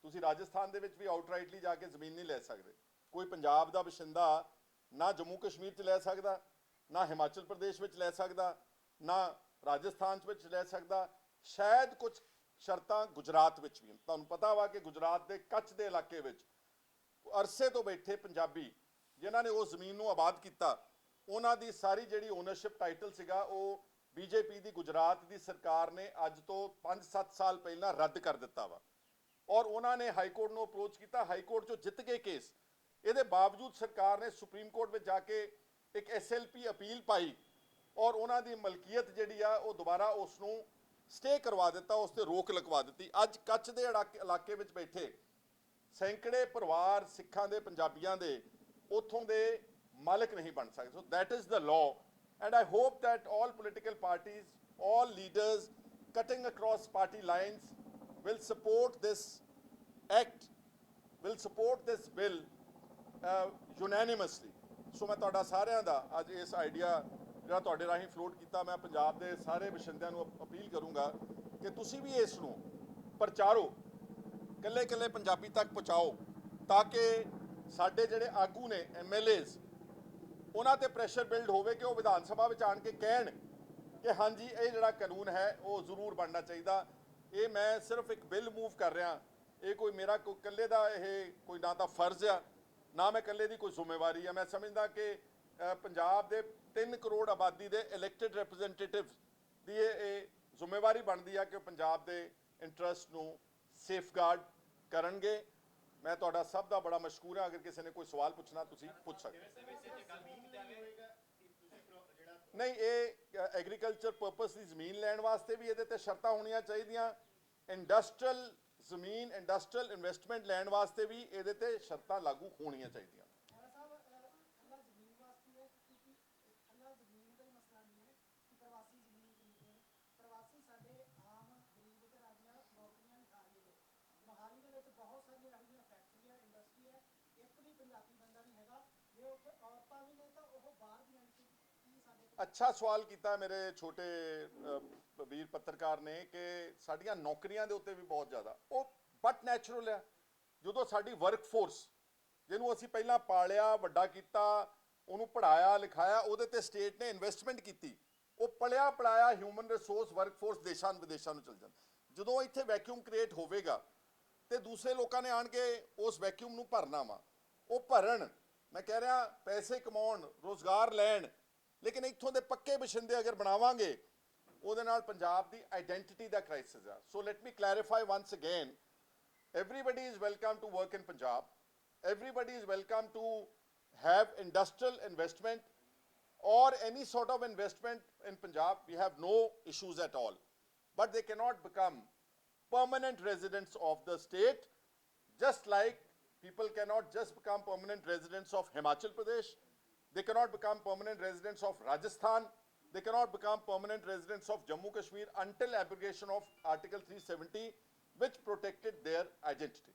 ਤੁਸੀਂ ਰਾਜਸਥਾਨ ਦੇ ਵਿੱਚ ਵੀ ਆਊਟਰਾਈਟਲੀ ਜਾ ਕੇ ਜ਼ਮੀਨ ਨਹੀਂ ਲੈ ਸਕਦੇ। ਕੋਈ ਪੰਜਾਬ ਦਾ ਵਸਿੰਦਾ ਨਾ ਜੰਮੂ ਕਸ਼ਮੀਰ 'ਚ ਲੈ ਸਕਦਾ, ਨਾ ਹਿਮਾਚਲ ਪ੍ਰਦੇਸ਼ ਵਿੱਚ ਲੈ ਸਕਦਾ, ਨਾ ਰਾਜਸਥਾਨ ਵਿੱਚ ਲੈ ਸਕਦਾ। ਸ਼ਾਇਦ ਕੁਝ ਸ਼ਰਤਾਂ ਗੁਜਰਾਤ ਵਿੱਚ ਵੀ। ਤੁਹਾਨੂੰ ਪਤਾ ਵਾ ਕਿ ਗੁਜਰਾਤ ਦੇ ਕੱਛ ਦੇ ਇਲਾਕੇ ਵਿੱਚ ਅਰਸੇ ਤੋਂ ਬੈਠੇ ਪੰਜਾਬੀ ਜਿਨ੍ਹਾਂ ਨੇ ਉਸ ਜ਼ਮੀਨ ਨੂੰ ਆਬਾਦ ਕੀਤਾ, ਉਹਨਾਂ ਦੀ ਸਾਰੀ ਜਿਹੜੀ ਓਨਰਸ਼ਿਪ ਟਾਈਟਲ ਸੀਗਾ ਉਹ ਬੀਜੇਪੀ ਦੀ ਗੁਜਰਾਤ ਦੀ ਸਰਕਾਰ ਨੇ ਅੱਜ ਤੋਂ 5-7 ਸਾਲ ਪਹਿਲਾਂ ਰੱਦ ਕਰ ਦਿੱਤਾ ਵਾ। ਔਰ ਉਹਨਾਂ ਨੇ ਹਾਈ ਕੋਰਟ ਨੂੰ ਅਪਰੋਚ ਕੀਤਾ, ਹਾਈ ਕੋਰਟ 'ਚੋਂ ਜਿੱਤ ਗਏ ਕੇਸ। ਇਹਦੇ ਬਾਵਜੂਦ ਸਰਕਾਰ ਨੇ ਸੁਪਰੀਮ ਕੋਰਟ ਵਿੱਚ ਜਾ ਕੇ ਇੱਕ SLP ਅਪੀਲ ਪਾਈ ਔਰ ਉਹਨਾਂ ਦੀ ਮਲਕੀਅਤ ਜਿਹੜੀ ਆ ਉਹ ਦੁਬਾਰਾ ਉਸ ਨੂੰ ਸਟੇ ਕਰਵਾ ਦਿੱਤਾ, ਉਸ ਤੇ ਰੋਕ ਲਗਵਾ ਦਿੱਤੀ। ਅੱਜ ਕੱਛ ਦੇ ਇਲਾਕੇ ਵਿੱਚ ਬੈਠੇ ਸੈਂਕੜੇ ਪਰਿਵਾਰ ਸਿੱਖਾਂ ਦੇ, ਪੰਜਾਬੀਆਂ ਦੇ, ਉੱਥੋਂ ਦੇ ਮਾਲਕ ਨਹੀਂ ਬਣ ਸਕਦੇ। ਸੋ that is the law and I hope that all political parties, all leaders cutting across party lines will support this act, will support this bill unanimously। ਸੋ ਮੈਂ ਤੁਹਾਡਾ ਸਾਰਿਆਂ ਦਾ ਅੱਜ ਇਸ ਆਈਡੀਆ ਜਿਹੜਾ ਤੁਹਾਡੇ ਰਾਹੀਂ ਫਲੋਟ ਕੀਤਾ, ਮੈਂ ਪੰਜਾਬ ਦੇ ਸਾਰੇ ਵਸਿੰਦਿਆਂ ਨੂੰ ਅਪੀਲ ਕਰੂੰਗਾ ਕਿ ਤੁਸੀਂ ਵੀ ਇਸ ਨੂੰ ਪ੍ਰਚਾਰੋ, ਇਕੱਲੇ ਇਕੱਲੇ ਪੰਜਾਬੀ ਤੱਕ ਪਹੁੰਚਾਓ, ਤਾਂ ਕਿ ਸਾਡੇ ਜਿਹੜੇ ਆਗੂ ਨੇ MLAs, ਉਹਨਾਂ ਤੇ ਪ੍ਰੈਸ਼ਰ ਬਿਲਡ ਹੋਵੇ ਕਿ ਉਹ ਵਿਧਾਨ ਸਭਾ ਵਿੱਚ ਆਣ ਕੇ ਕਹਿਣ ਕਿ ਹਾਂਜੀ ਇਹ ਜਿਹੜਾ ਕਾਨੂੰਨ ਹੈ ਉਹ ਜ਼ਰੂਰ ਬਣਨਾ ਚਾਹੀਦਾ। ਇਹ ਮੈਂ ਸਿਰਫ ਇੱਕ ਬਿੱਲ ਮੂਵ ਕਰ ਰਿਹਾ, ਇਹ ਕੋਈ ਮੇਰਾ ਇਕੱਲੇ ਦਾ ਇਹ ਕੋਈ ਨਾ ਤਾਂ ਫਰਜ਼ ਆ, ਨਾ ਮੈਂ ਇਕੱਲੇ ਦੀ ਕੋਈ ਜ਼ਿੰਮੇਵਾਰੀ ਆ। ਮੈਂ ਸਮਝਦਾ ਕਿ ਪੰਜਾਬ ਦੇ 3 ਕਰੋੜ ਆਬਾਦੀ ਦੇ ਇਲੈਕਟਿਡ ਰਿਪਰੈਜ਼ੈਂਟੇਟਿਵ ਦੀ ਇਹ ਜ਼ਿੰਮੇਵਾਰੀ ਬਣਦੀ ਆ ਕਿ ਪੰਜਾਬ ਦੇ ਇੰਟਰਸਟ ਨੂੰ ਸੇਫਗਾਰਡ ਕਰਨਗੇ। ਮੈਂ ਤੁਹਾਡਾ ਸਭ ਦਾ ਬੜਾ ਮਸ਼ਕੂਰ ਹਾਂ। ਅਗਰ ਕਿਸੇ ਨੇ ਕੋਈ ਸਵਾਲ ਪੁੱਛਣਾ ਤੁਸੀਂ ਪੁੱਛ ਸਕਦੇ ਨਹੀਂ। ਇਹ ਐਗਰੀਕਲਚਰ ਪਰਪਸ ਦੀ ਜ਼ਮੀਨ ਲੈਣ ਵਾਸਤੇ ਵੀ ਇਹਦੇ ਤੇ ਸ਼ਰਤਾਂ ਹੋਣੀਆਂ ਚਾਹੀਦੀਆਂ। ਇੰਡਸਟਰੀਅਲ ਜ਼ਮੀਨ, ਇੰਡਸਟਰੀਅਲ ਇਨਵੈਸਟਮੈਂਟ ਲੈਣ ਵਾਸਤੇ ਵੀ ਇਹਦੇ ਤੇ ਸ਼ਰਤਾਂ ਲਾਗੂ ਹੋਣੀਆਂ ਚਾਹੀਦੀਆਂ। ਅੱਛਾ ਸਵਾਲ ਕੀਤਾ ਮੇਰੇ ਛੋਟੇ ਵੀਰ ਪੱਤਰਕਾਰ ਨੇ ਕਿ ਸਾਡੀਆਂ ਨੌਕਰੀਆਂ ਦੇ ਉੱਤੇ ਵੀ ਬਹੁਤ ਜ਼ਿਆਦਾ ਉਹ ਬਟ ਨੈਚੁਰਲ ਹੈ। ਜਦੋਂ ਸਾਡੀ ਵਰਕ ਫੋਰਸ ਜਿਹਨੂੰ ਅਸੀਂ ਪਹਿਲਾਂ ਪਾਲਿਆ, ਵੱਡਾ ਕੀਤਾ, ਉਹਨੂੰ ਪੜਾਇਆ ਲਿਖਾਇਆ, ਉਹਦੇ ਤੇ ਸਟੇਟ ਨੇ ਇਨਵੈਸਟਮੈਂਟ ਕੀਤੀ, ਉਹ ਪਲਿਆ ਪੜਾਇਆ ਹਿਊਮਨ ਰਿਸੋਰਸ ਵਰਕਫੋਰਸ ਦੇਸ਼ਾਂ ਵਿਦੇਸ਼ਾਂ ਨੂੰ ਚਲ ਜਾਂਦਾ। ਜਦੋਂ ਇੱਥੇ ਵੈਕਿਊਮ ਕ੍ਰੀਏਟ ਹੋਵੇਗਾ ਤੇ ਦੂਸਰੇ ਲੋਕਾਂ ਨੇ ਆਣ ਕੇ ਉਸ ਵੈਕਿਊਮ ਨੂੰ ਭਰਨਾ ਵਾ, ਉਹ ਭਰਨ, ਮੈਂ ਕਹਿ ਰਿਹਾ ਪੈਸੇ ਕਮਾਉਣ, ਰੋਜ਼ਗਾਰ ਲੈਣ, ਲੇਕਿਨ ਇੱਥੋਂ ਦੇ ਪੱਕੇ ਬਸ਼ਿੰਦੇ ਅਗਰ ਬਣਾਵਾਂਗੇ ਉਹਦੇ ਨਾਲ ਪੰਜਾਬ ਦੀ ਆਈਡੈਂਟੀਟੀ ਦਾ ਕ੍ਰਾਈਸਿਸ ਆ। ਸੋ let me clarify once again, everybody is welcome to work in Punjab, everybody is welcome to have industrial investment or any sort of investment in Punjab. We have no issues at all, but they cannot become permanent residents of the state, just like people cannot just become permanent residents of Himachal Pradesh, they cannot become permanent residents of Rajasthan, they cannot become permanent residents of Jammu Kashmir until abrogation of Article 370, which protected their identity.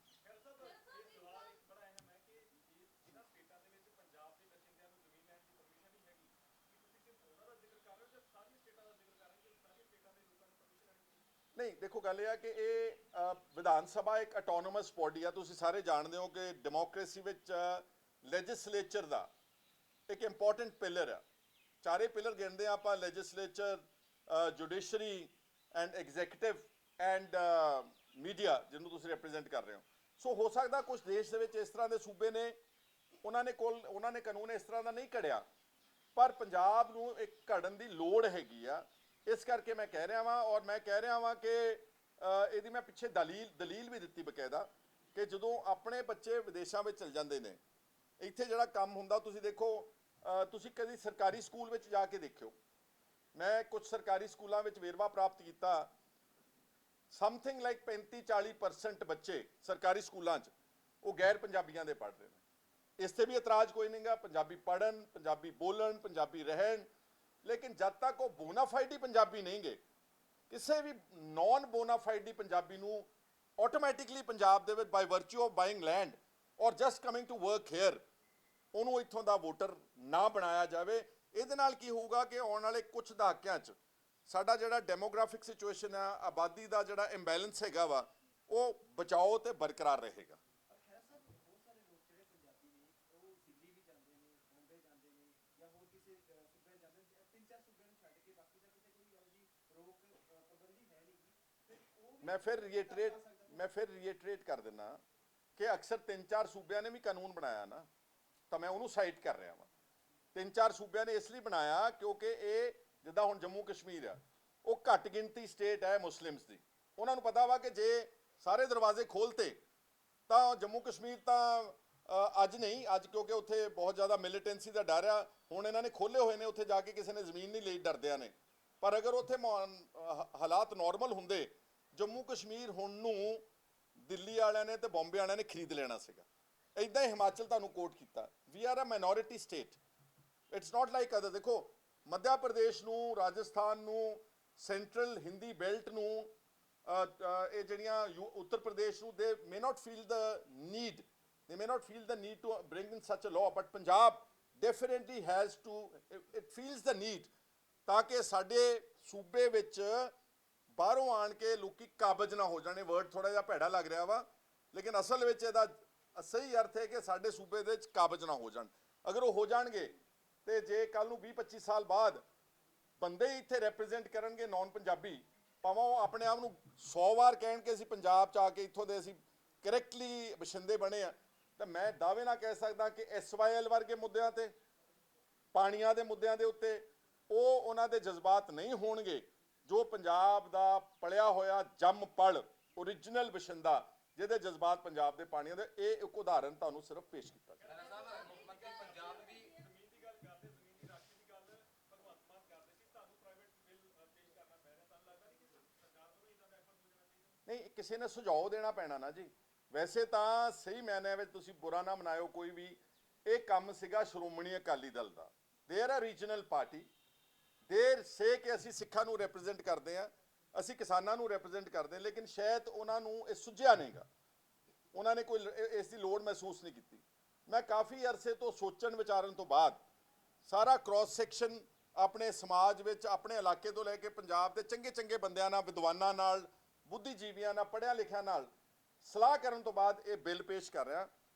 ਨਹੀਂ ਦੇਖੋ, ਗੱਲ ਇਹ ਆ ਕਿ ਇਹ ਵਿਧਾਨ ਸਭਾ ਇੱਕ autonomous body ਆ। ਤੁਸੀਂ ਸਾਰੇ ਜਾਣਦੇ ਹੋ ਕਿ ਡੈਮੋਕ੍ਰੇਸੀ ਵਿੱਚ ਲੈਜਿਸਲੇਚਰ ਦਾ ਇੱਕ ਇੰਪੋਰਟੈਂਟ ਪਿਲਰ ਆ। ਚਾਰੇ ਪਿਲਰ ਗਿਣਦੇ ਆ ਆਪਾਂ, legislature, judiciary and executive and media, ਜਿਹਨੂੰ ਤੁਸੀਂ ਰਿਪਰੈਜ਼ੈਂਟ ਕਰ ਰਹੇ ਹੋ। ਸੋ ਹੋ ਸਕਦਾ ਕੁਝ ਦੇਸ਼ ਦੇ ਵਿੱਚ ਇਸ ਤਰ੍ਹਾਂ ਦੇ ਸੂਬੇ ਨੇ, ਉਹਨਾਂ ਨੇ ਕਾਨੂੰਨ ਇਸ ਤਰ੍ਹਾਂ ਦਾ ਨਹੀਂ ਘੜਿਆ, ਪਰ ਪੰਜਾਬ ਨੂੰ ਇੱਕ ਘੜਨ ਦੀ ਲੋੜ ਹੈਗੀ ਆ। ਇਸ ਕਰਕੇ ਮੈਂ ਕਹਿ ਰਿਹਾ ਵਾਂ, ਔਰ ਮੈਂ ਕਹਿ ਰਿਹਾ ਵਾਂ ਕਿ ਇਹਦੀ ਮੈਂ ਪਿੱਛੇ ਦਲੀਲ ਵੀ ਦਿੱਤੀ ਬਕਾਇਦਾ, ਕਿ ਜਦੋਂ ਆਪਣੇ ਬੱਚੇ ਵਿਦੇਸ਼ਾਂ ਵਿੱਚ ਚਲ ਜਾਂਦੇ ਨੇ, ਇੱਥੇ ਜਿਹੜਾ ਕੰਮ ਹੁੰਦਾ, ਤੁਸੀਂ ਦੇਖੋ, ਤੁਸੀਂ ਕਦੀ ਸਰਕਾਰੀ ਸਕੂਲ ਵਿੱਚ ਜਾ ਕੇ ਦੇਖਿਓ। ਮੈਂ ਕੁਝ ਸਰਕਾਰੀ ਸਕੂਲਾਂ ਵਿੱਚ ਵੇਰਵਾ ਪ੍ਰਾਪਤ ਕੀਤਾ, ਸਮਥਿੰਗ ਲਾਈਕ 35-40% ਬੱਚੇ ਸਰਕਾਰੀ ਸਕੂਲਾਂ 'ਚ ਉਹ ਗੈਰ ਪੰਜਾਬੀਆਂ ਦੇ ਪੜ੍ਹ ਰਹੇ ਨੇ। ਇਸ ਤੇ ਵੀ ਇਤਰਾਜ਼ ਕੋਈ ਨਹੀਂਗਾ, ਪੰਜਾਬੀ ਪੜ੍ਹਨ, ਪੰਜਾਬੀ ਬੋਲਣ, ਪੰਜਾਬੀ ਰਹਿਣ, ਲੇਕਿਨ ਜਦ ਤੱਕ ਉਹ ਬੋਨਾਫਾਈਡ ਹੀ ਪੰਜਾਬੀ ਨਹੀਂ ਗੇ, ਕਿਸੇ ਵੀ ਨੌਨ ਬੋਨਾਫਾਈਡ ਹੀ ਪੰਜਾਬੀ ਨੂੰ ਆਟੋਮੈਟਿਕਲੀ ਪੰਜਾਬ ਦੇ ਵਿੱਚ by virtue of buying land or just coming to work here, ਉਹਨੂੰ ਇੱਥੋਂ ਦਾ ਵੋਟਰ ਨਾ ਬਣਾਇਆ ਜਾਵੇ। ਇਹਦੇ ਨਾਲ ਕੀ ਹੋਊਗਾ ਕਿ ਆਉਣ ਵਾਲੇ ਕੁਝ ਦਹਾਕਿਆਂ 'ਚ ਸਾਡਾ ਜਿਹੜਾ ਡੈਮੋਗ੍ਰਾਫਿਕ ਸਿਚੁਏਸ਼ਨ ਆ, ਆਬਾਦੀ ਦਾ ਜਿਹੜਾ ਇੰਬੈਲੈਂਸ ਹੈਗਾ ਵਾ, ਉਹ ਬਚਾਓ ਤੇ ਬਰਕਰਾਰ ਰਹੇਗਾ। ਮੈਂ ਫਿਰ ਰੀਇਟਰੇਟ ਕਰ ਦਿੰਦਾ ਕਿ ਅਕਸਰ 3-4 ਸੂਬਿਆਂ ਨੇ ਵੀ ਕਾਨੂੰਨ ਬਣਾਇਆ ਨਾ, ਤਾਂ ਮੈਂ ਉਹਨੂੰ ਸਾਈਟ ਕਰ ਰਿਹਾ ਵਾਂ। 3-4 ਸੂਬਿਆਂ ਨੇ ਇਸ ਲਈ ਬਣਾਇਆ ਕਿਉਂਕਿ ਇਹ, ਜਿੱਦਾਂ ਹੁਣ ਜੰਮੂ ਕਸ਼ਮੀਰ ਆ, ਉਹ ਘੱਟ ਗਿਣਤੀ ਸਟੇਟ ਹੈ ਮੁਸਲਿਮਸ ਦੀ। ਉਹਨਾਂ ਨੂੰ ਪਤਾ ਵਾ ਕਿ ਜੇ ਸਾਰੇ ਦਰਵਾਜ਼ੇ ਖੋਲ੍ਹਤੇ ਤਾਂ ਜੰਮੂ ਕਸ਼ਮੀਰ ਤਾਂ ਅੱਜ ਨਹੀਂ, ਅੱਜ ਕਿਉਂਕਿ ਉੱਥੇ ਬਹੁਤ ਜ਼ਿਆਦਾ ਮਿਲੀਟੈਂਸੀ ਦਾ ਡਰ ਆ, ਹੁਣ ਇਹਨਾਂ ਨੇ ਖੋਲ੍ਹੇ ਹੋਏ ਨੇ, ਉੱਥੇ ਜਾ ਕੇ ਕਿਸੇ ਨੇ ਜ਼ਮੀਨ ਨਹੀਂ ਲਈ, ਡਰਦਿਆਂ ਨੇ। ਪਰ ਅਗਰ ਉੱਥੇ ਹਾਲਾਤ ਨਾਰਮਲ ਹੁੰਦੇ, ਜੰਮੂ ਕਸ਼ਮੀਰ ਹੁਣ ਨੂੰ ਦਿੱਲੀ ਵਾਲਿਆਂ ਨੇ ਤੇ ਬੰਬੇ ਵਾਲਿਆਂ ਨੇ ਖਰੀਦ ਲੈਣਾ ਸੀਗਾ। ਇੱਦਾਂ ਹੀ ਹਿਮਾਚਲ ਤੁਹਾਨੂੰ ਕੋਟ ਕੀਤਾ। We are a minority state, it's not like other. ਦੇਖੋ, ਮੱਧ ਪ੍ਰਦੇਸ਼ ਨੂੰ, ਰਾਜਸਥਾਨ ਨੂੰ, ਸੈਂਟਰਲ ਹਿੰਦੀ ਬੈਲਟ ਨੂੰ, ਇਹ ਜਿਹੜੀਆਂ ਉੱਤਰ ਪ੍ਰਦੇਸ਼ ਨੂੰ, they may not feel the need, they may not feel the need to bring in such a law, but Punjab definitely has to, it feels the need, ਤਾਂ ਕਿ ਸਾਡੇ ਸੂਬੇ ਵਿੱਚ ਬਾਹਰੋਂ ਆਣ ਕੇ ਲੋਕੀ ਕਾਬਜ ਨਾ ਹੋ ਜਾਣੇ। ਵਰਡ ਥੋੜਾ ਜਿਹਾ ਭੈੜਾ ਲੱਗ ਰਿਹਾ ਵਾ, ਲੇਕਿਨ ਅਸਲ ਵਿੱਚ ਇਹਦਾ ਸਹੀ ਅਰਥ ਹੈ ਕਿ ਸਾਡੇ ਸੂਬੇ ਦੇ ਵਿੱਚ ਕਾਬਜ ਨਾ ਹੋ ਜਾਣ। ਅਗਰ ਉਹ ਹੋ ਜਾਣਗੇ ਤੇ ਜੇ ਕੱਲ ਨੂੰ 20-25 ਸਾਲ ਬਾਅਦ ਬੰਦੇ ਹੀ ਇੱਥੇ ਰੈਪਰੈਜ਼ੈਂਟ ਕਰਨਗੇ ਨੌਨ ਪੰਜਾਬੀ, ਭਾਵੇਂ ਉਹ ਆਪਣੇ ਆਪ ਨੂੰ 100 ਵਾਰ ਕਹਿਣ ਕਿ ਅਸੀਂ ਪੰਜਾਬ 'ਚ ਆ ਕੇ ਇੱਥੋਂ ਦੇ ਅਸੀਂ ਕਰੈਕਟਲੀ ਬਸ਼ਿੰਦੇ ਬਣੇ ਆ, ਤਾਂ ਮੈਂ ਦਾਅਵੇ ਨਾਲ ਕਹਿ ਸਕਦਾ ਕਿ SYL ਵਰਗੇ ਮੁੱਦਿਆਂ ਤੇ, ਪਾਣੀਆਂ ਦੇ ਮੁੱਦਿਆਂ ਦੇ ਉੱਤੇ ਉਹ ਉਹਨਾਂ ਦੇ ਜਜ਼ਬਾਤ ਨਹੀਂ ਹੋਣਗੇ ਜੋ ਪੰਜਾਬ ਦਾ ਪਲਿਆ ਹੋਇਆ ਜੰਮ ਪਲ ਓਰੀਜਨਲ ਬਸ਼ਿੰਦਾ, ਜਿਹਦੇ ਜਜ਼ਬਾਤ ਪੰਜਾਬ ਦੇ ਪਾਣੀਆਂ ਦੇ। ਇਹ ਇੱਕ ਉਦਾਹਰਨ ਤੁਹਾਨੂੰ ਸਿਰਫ ਪੇਸ਼ ਕੀਤਾ ਗਿਆ। ਨਹੀਂ, ਕਿਸੇ ਨੇ ਸੁਝਾਅ ਦੇਣਾ ਪੈਣਾ ਨਾ ਜੀ। ਵੈਸੇ ਤਾਂ ਸਹੀ ਮਾਇਨੇ ਵਿੱਚ, ਤੁਸੀਂ ਬੁਰਾ ਨਾ ਮਨਾਇਓ ਕੋਈ ਵੀ, ਇਹ ਕੰਮ ਸੀਗਾ ਸ਼੍ਰੋਮਣੀ ਅਕਾਲੀ ਦਲ ਦਾ। ਦੇਰ ਆ ਰੀਜਨਲ ਪਾਰਟੀ, ਦੇਰ ਸੇ ਕਿ ਅਸੀਂ ਸਿੱਖਾਂ ਨੂੰ ਰਿਪਰੈਜ਼ੈਂਟ ਕਰਦੇ ਹਾਂ, ਅਸੀਂ ਕਿਸਾਨਾਂ ਨੂੰ ਰਿਪਰੈਜ਼ੈਂਟ ਕਰਦੇ ਹਾਂ, ਲੇਕਿਨ ਸ਼ਾਇਦ ਉਹਨਾਂ ਨੂੰ ਇਹ ਸੁਝਿਆ ਨਹੀਂਗਾ, ਉਹਨਾਂ ਨੇ ਕੋਈ ਇਸ ਦੀ ਲੋੜ ਮਹਿਸੂਸ ਨਹੀਂ ਕੀਤੀ। ਮੈਂ ਕਾਫੀ ਅਰਸੇ ਤੋਂ ਸੋਚਣ ਵਿਚਾਰਨ ਤੋਂ ਬਾਅਦ ਸਾਰਾ ਕ੍ਰਾਸ ਸੈਕਸ਼ਨ ਆਪਣੇ ਸਮਾਜ ਵਿੱਚ, ਆਪਣੇ ਇਲਾਕੇ ਤੋਂ ਲੈ ਕੇ ਪੰਜਾਬ ਦੇ ਚੰਗੇ ਚੰਗੇ ਬੰਦਿਆਂ ਨਾਲ, ਵਿਦਵਾਨਾਂ ਨਾਲ, ਬੁੱਧੀਜੀਵੀਆਂ ਨਾਲ, ਪੜ੍ਹਿਆ ਲਿਖਿਆ ਨਾਲ ਸਲਾਹ ਕਰਨ ਤੋਂ ਬਾਅਦ ਇਹ ਬਿੱਲ ਪੇਸ਼ ਕਰ ਰਿਹਾ।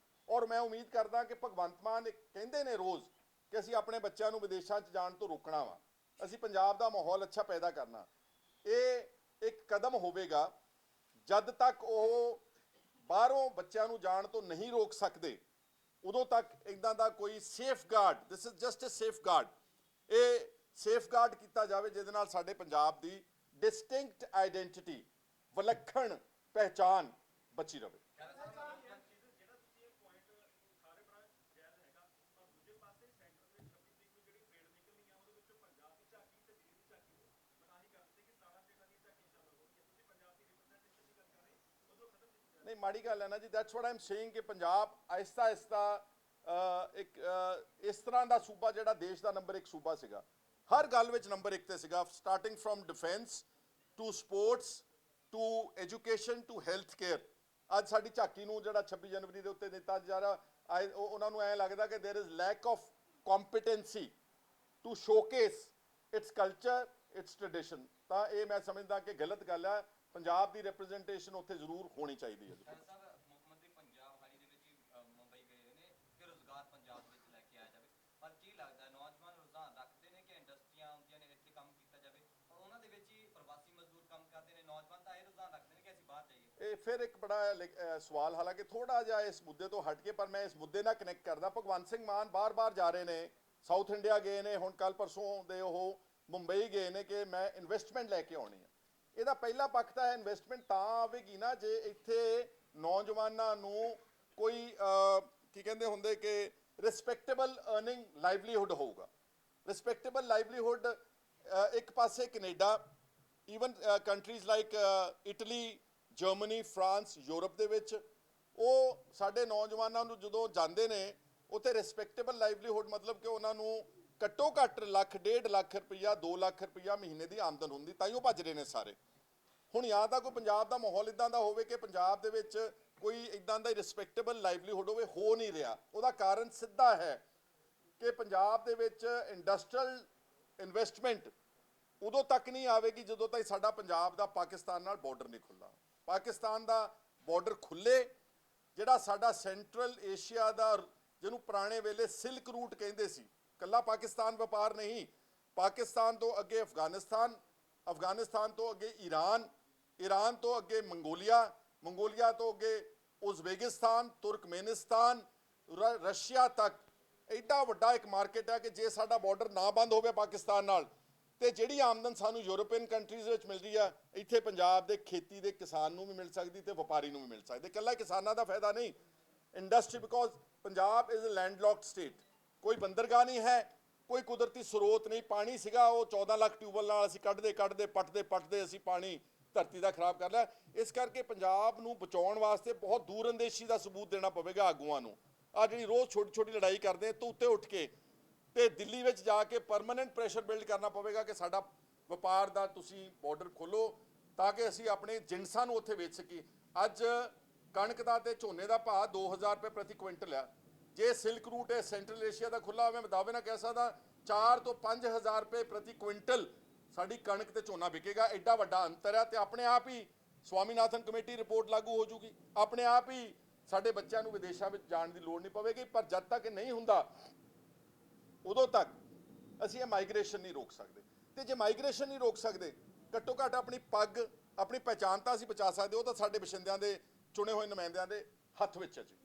ਔਰ ਮੈਂ ਉਮੀਦ ਕਰਦਾ ਕਿ ਭਗਵੰਤ ਮਾਨ ਕਹਿੰਦੇ ਨੇ ਰੋਜ਼ ਕਿ ਅਸੀਂ ਆਪਣੇ ਬੱਚਿਆਂ ਨੂੰ ਵਿਦੇਸ਼ਾਂ 'ਚ ਜਾਣ ਤੋਂ ਰੋਕਣਾ ਵਾ, ਅਸੀਂ ਪੰਜਾਬ ਦਾ ਮਾਹੌਲ ਅੱਛਾ ਪੈਦਾ ਕਰਨਾ। ਇਹ ਇੱਕ ਕਦਮ ਹੋਵੇਗਾ। ਜਦ ਤੱਕ ਉਹ ਬਾਹਰੋਂ ਬੱਚਿਆਂ ਨੂੰ ਜਾਣ ਤੋਂ ਨਹੀਂ ਰੋਕ ਸਕਦੇ, ਉਦੋਂ ਤੱਕ ਇੱਦਾਂ ਦਾ ਕੋਈ safeguard, this is just a safeguard, ਇਹ ਸੇਫਗਾਰਡ ਕੀਤਾ ਜਾਵੇ ਜਿਹਦੇ ਨਾਲ ਸਾਡੇ ਪੰਜਾਬ ਦੀ ਡਿਸਟਿੰਕਟ ਆਈਡੈਂਟੀਟੀ, ਵਿਲੱਖਣ ਪਹਿਚਾਨ ਬਚੀ ਰਹੇ। ਨਹੀਂ, ਮਾੜੀ ਗੱਲ ਹੈ ਨਾ ਜੀ, that's what I am saying ਕਿ ਪੰਜਾਬ ਆਹਿਸਤਾ ਆਹਿਸਤਾ ਇੱਕ ਇਸ ਤਰ੍ਹਾਂ ਦਾ ਸੂਬਾ ਜਿਹੜਾ ਦੇਸ਼ ਦਾ ਨੰਬਰ 1 ਸੂਬਾ ਸੀਗਾ, ਹਰ ਗੱਲ ਵਿੱਚ ਨੰਬਰ 1 ਤੇ ਸੀਗਾ, starting from defence to sports to education to health care. ਅੱਜ ਸਾਡੀ ਝਾਕੀ ਨੂੰ ਜਿਹੜਾ 26 ਜਨਵਰੀ ਦੇ ਉੱਤੇ ਦਿੱਤਾ ਜਾ ਰਿਹਾ, ਉਹਨਾਂ ਨੂੰ ਐਂ ਲੱਗਦਾ ਕਿ there is lack of competency to showcase its culture, its tradition. ਤਾਂ ਇਹ ਮੈਂ ਸਮਝਦਾ ਕਿ ਗਲਤ ਗੱਲ ਹੈ। ਪੰਜਾਬ ਦੀ ਰਿਪਰੈਜ਼ੈਂਟੇਸ਼ਨ ਉੱਥੇ ਜ਼ਰੂਰ ਹੋਣੀ ਚਾਹੀਦੀ ਹੈ। ਮੁੱਖ ਮੰਤਰੀ ਪੰਜਾਬ ਹਾਲ ਹੀ ਦੇ ਵਿੱਚ ਮੁੰਬਈ ਗਏ ਨੇ ਕਿ ਰੁਜ਼ਗਾਰ ਪੰਜਾਬ ਵਿੱਚ ਲੈ ਕੇ ਆਇਆ ਜਾਵੇ, ਪਰ ਕੀ ਲੱਗਦਾ ਨੌਜਵਾਨ ਰੁਝਾਨ ਰੱਖਦੇ ਨੇ ਕਿ ਇੰਡਸਟਰੀਆਂ ਆਉਂਦੀਆਂ ਨੇ ਇੱਥੇ ਕੰਮ ਕੀਤਾ ਜਾਵੇ, ਔਰ ਉਹਨਾਂ ਦੇ ਵਿੱਚ ਹੀ ਪ੍ਰਵਾਸੀ ਮਜ਼ਦੂਰ ਕੰਮ ਕਰਦੇ ਨੇ, ਨੌਜਵਾਨ ਤਾਂ ਇਹ ਰੁਝਾਨ ਰੱਖਦੇ ਨੇ ਕਿ ਅਸੀਂ ਬਾਹਰ ਜਾਈਏ। ਇਹ ਫਿਰ ਇੱਕ ਬੜਾ ਸਵਾਲ, ਹਾਲਾਂਕਿ ਥੋੜਾ ਜਿਹਾ ਇਸ ਮੁੱਦੇ ਤੋਂ ਹਟ ਕੇ, ਪਰ ਮੈਂ ਇਸ ਮੁੱਦੇ ਨਾਲ ਕਨੈਕਟ ਕਰਦਾ। ਭਗਵੰਤ ਸਿੰਘ ਮਾਨ ਬਾਰ-ਬਾਰ ਜਾ ਰਹੇ ਨੇ, ਸਾਊਥ ਇੰਡੀਆ ਗਏ ਨੇ, ਹੁਣ ਕੱਲ ਪਰਸੋਂ ਦੇ ਉਹ ਮੁੰਬਈ ਗਏ ਨੇ ਕਿ ਮੈਂ ਇਨਵੈਸਟਮੈਂਟ ਲੈ ਕੇ ਆਉਣੀ ਹੈ। ਇਹਦਾ ਪਹਿਲਾ ਪੱਖ ਤਾਂ ਹੈ ਇਨਵੈਸਟਮੈਂਟ ਤਾਂ ਆਵੇਗੀ ਨਾ ਜੇ ਇੱਥੇ ਨੌਜਵਾਨਾਂ ਨੂੰ ਕੋਈ ਕੀ ਕਹਿੰਦੇ ਹੁੰਦੇ ਕਿ ਰਿਸਪੈਕਟੇਬਲ ਅਰਨਿੰਗ ਲਾਈਵਲੀਹੁੱਡ ਹੋਊਗਾ। ਰਿਸਪੈਕਟੇਬਲ ਲਾਈਵਲੀਹੁੱਡ ਇੱਕ ਪਾਸੇ Canada, even countries like Italy, Germany, France, Europe ਦੇ ਵਿੱਚ ਉਹ ਸਾਡੇ ਨੌਜਵਾਨਾਂ ਨੂੰ ਜਦੋਂ ਜਾਂਦੇ ਨੇ ਉੱਥੇ ਰਿਸਪੈਕਟੇਬਲ ਲਾਈਵਲੀਹੁੱਡ ਮਤਲਬ ਕਿ ਉਹਨਾਂ ਨੂੰ ਘੱਟੋ ਘੱਟ ਲੱਖ, 1.5 ਲੱਖ ਰੁਪਈਆ, 2 ਲੱਖ ਰੁਪਈਆ ਮਹੀਨੇ ਦੀ ਆਮਦਨ ਹੁੰਦੀ, ਤਾਂ ਹੀ ਉਹ ਭੱਜ ਰਹੇ ਨੇ ਸਾਰੇ। ਹੁਣ ਜਾਂ ਤਾਂ ਕੋਈ ਪੰਜਾਬ ਦਾ ਮਾਹੌਲ ਇਦਾਂ ਦਾ ਹੋਵੇ ਕਿ ਪੰਜਾਬ ਦੇ ਵਿੱਚ ਕੋਈ ਇਦਾਂ ਦਾ ਰਿਸਪੈਕਟੇਬਲ ਲਾਈਵਲੀਹੁੱਡ ਹੋਵੇ, ਹੋ ਨਹੀਂ ਰਿਹਾ। ਉਹਦਾ ਕਾਰਨ ਸਿੱਧਾ ਹੈ ਕਿ ਪੰਜਾਬ ਦੇ ਵਿੱਚ ਇੰਡਸਟਰੀਅਲ ਇਨਵੈਸਟਮੈਂਟ ਉਦੋਂ ਤੱਕ ਨਹੀਂ ਆਵੇਗੀ ਜਦੋਂ ਤੱਕ ਸਾਡਾ ਪੰਜਾਬ ਦਾ ਪਾਕਿਸਤਾਨ ਨਾਲ ਬਾਰਡਰ ਨਹੀਂ ਖੁੱਲ੍ਹਾ। ਪਾਕਿਸਤਾਨ ਦਾ ਬਾਰਡਰ ਖੁੱਲ੍ਹੇ, ਜਿਹੜਾ ਸਾਡਾ ਸੈਂਟਰਲ ਏਸ਼ੀਆ ਦਾ, ਜਿਹਨੂੰ ਪੁਰਾਣੇ ਵੇਲੇ ਸਿਲਕ ਰੂਟ ਕਹਿੰਦੇ ਸੀ, ਕੱਲਾ ਪਾਕਿਸਤਾਨ ਵਪਾਰ ਨਹੀਂ, ਪਾਕਿਸਤਾਨ ਤੋਂ ਅੱਗੇ ਅਫਗਾਨਿਸਤਾਨ, ਅਫਗਾਨਿਸਤਾਨ ਤੋਂ ਅੱਗੇ ਈਰਾਨ, ਈਰਾਨ ਤੋਂ ਅੱਗੇ ਮੰਗੋਲੀਆ, ਮੰਗੋਲੀਆ ਤੋਂ ਅੱਗੇ ਉਜ਼ਬੇਕਿਸਤਾਨ, ਤੁਰਕਮੇਨਿਸਤਾਨ, ਰਸ਼ੀਆ ਤੱਕ ਐਡਾ ਵੱਡਾ ਇੱਕ ਮਾਰਕੀਟ ਹੈ ਕਿ ਜੇ ਸਾਡਾ ਬਾਰਡਰ ਨਾ ਬੰਦ ਹੋਵੇ ਪਾਕਿਸਤਾਨ ਨਾਲ, ਤੇ ਜਿਹੜੀ ਆਮਦਨ ਸਾਨੂੰ ਯੂਰਪੀਅਨ ਕੰਟਰੀਜ਼ ਵਿੱਚ ਮਿਲ ਰਹੀ ਆ, ਇੱਥੇ ਪੰਜਾਬ ਦੇ ਖੇਤੀ ਦੇ ਕਿਸਾਨ ਨੂੰ ਵੀ ਮਿਲ ਸਕਦੀ ਤੇ ਵਪਾਰੀ ਨੂੰ ਵੀ ਮਿਲ ਸਕਦੀ। ਇਕੱਲਾ ਕਿਸਾਨਾਂ ਦਾ ਫਾਇਦਾ ਨਹੀਂ, industry, because Punjab is a landlocked state, ਕੋਈ ਬੰਦਰਗਾਹ ਨਹੀਂ ਹੈ, ਕੋਈ ਕੁਦਰਤੀ ਸਰੋਤ ਨਹੀਂ। ਪਾਣੀ ਸੀਗਾ ਉਹ 14 ਲੱਖ ਟਿਊਬਵੈੱਲ ਨਾਲ ਅਸੀਂ ਕੱਢਦੇ ਪੱਟਦੇ ਅਸੀਂ ਪਾਣੀ ਧਰਤੀ ਦਾ ਖਰਾਬ ਕਰ ਲਿਆ। ਇਸ ਕਰਕੇ ਪੰਜਾਬ ਨੂੰ ਬਚਾਉਣ ਵਾਸਤੇ ਬਹੁਤ ਦੂਰ ਅੰਦੇਸ਼ੀ ਦਾ ਸਬੂਤ ਦੇਣਾ ਪਵੇਗਾ ਆਗੂਆਂ ਨੂੰ। ਆ ਜਿਹੜੀ ਰੋਜ਼ ਛੋਟੀ ਛੋਟੀ ਲੜਾਈ ਕਰਦੇ ਤੋਂ ਉੱਤੇ ਉੱਠ ਕੇ ਤੇ ਦਿੱਲੀ ਵਿੱਚ ਜਾ ਕੇ ਪਰਮਾਨੈਂਟ ਪ੍ਰੈਸ਼ਰ ਬਿਲਡ ਕਰਨਾ ਪਵੇਗਾ ਕਿ ਸਾਡਾ ਵਪਾਰ ਦਾ ਤੁਸੀਂ ਬਾਰਡਰ ਖੋਲੋ ਤਾਂ ਕਿ ਅਸੀਂ ਆਪਣੇ ਜਿਣਸਾਂ ਨੂੰ ਉੱਥੇ ਵੇਚ ਸਕੀਏ। ਅੱਜ ਕਣਕ ਦਾ ਤੇ ਝੋਨੇ ਦਾ ਭਾਅ 2000 ਰੁਪਏ ਪ੍ਰਤੀ ਕੁਇੰਟਲ ਆ। ਜੇ ਸਿਲਕ ਰੂਟ ਹੈ ਸੈਂਟਰਲ ਏਸ਼ੀਆ ਦਾ ਖੁੱਲ੍ਹਾ ਹੋਵੇ, ਮੈਂ ਦਾਅਵੇ ਨਾਲ ਕਹਿ ਸਕਦਾ 4 ਤੋਂ 5000 ਰੁਪਏ ਪ੍ਰਤੀ ਕੁਇੰਟਲ ਸਾਡੀ ਕਣਕ ਤੇ ਝੋਨਾ ਵਿਕੇਗਾ। ਐਡਾ ਵੱਡਾ ਅੰਤਰ ਹੈ ਤੇ ਆਪਣੇ ਆਪ ਹੀ ਸਵਾਮੀਨਾਥਨ ਕਮੇਟੀ ਰਿਪੋਰਟ ਲਾਗੂ ਹੋ ਜੂਗੀ, ਆਪਣੇ ਆਪ ਹੀ ਸਾਡੇ ਬੱਚਿਆਂ ਨੂੰ ਵਿਦੇਸ਼ਾਂ ਵਿੱਚ ਜਾਣ ਦੀ ਲੋੜ ਨਹੀਂ ਪਵੇਗੀ। ਪਰ ਜਦ ਤੱਕ ਇਹ ਨਹੀਂ ਹੁੰਦਾ ਉਦੋਂ ਤੱਕ ਅਸੀਂ ਇਹ ਮਾਈਗ੍ਰੇਸ਼ਨ ਨਹੀਂ ਰੋਕ ਸਕਦੇ। ਤੇ ਜੇ ਮਾਈਗ੍ਰੇਸ਼ਨ ਨਹੀਂ ਰੋਕ ਸਕਦੇ, ਘੱਟੋ ਘੱਟ ਆਪਣੀ ਪੱਗ, ਆਪਣੀ ਪਹਿਚਾਣ ਤਾਂ ਅਸੀਂ ਬਚਾ ਸਕਦੇ। ਉਹ ਤਾਂ ਸਾਡੇ ਬਸ਼ਿੰਦਿਆਂ ਦੇ ਚੁਣੇ ਹੋਏ ਨੁਮਾਇੰਦਿਆਂ ਦੇ ਹੱਥ ਵਿੱਚ ਹੈ ਜੀ।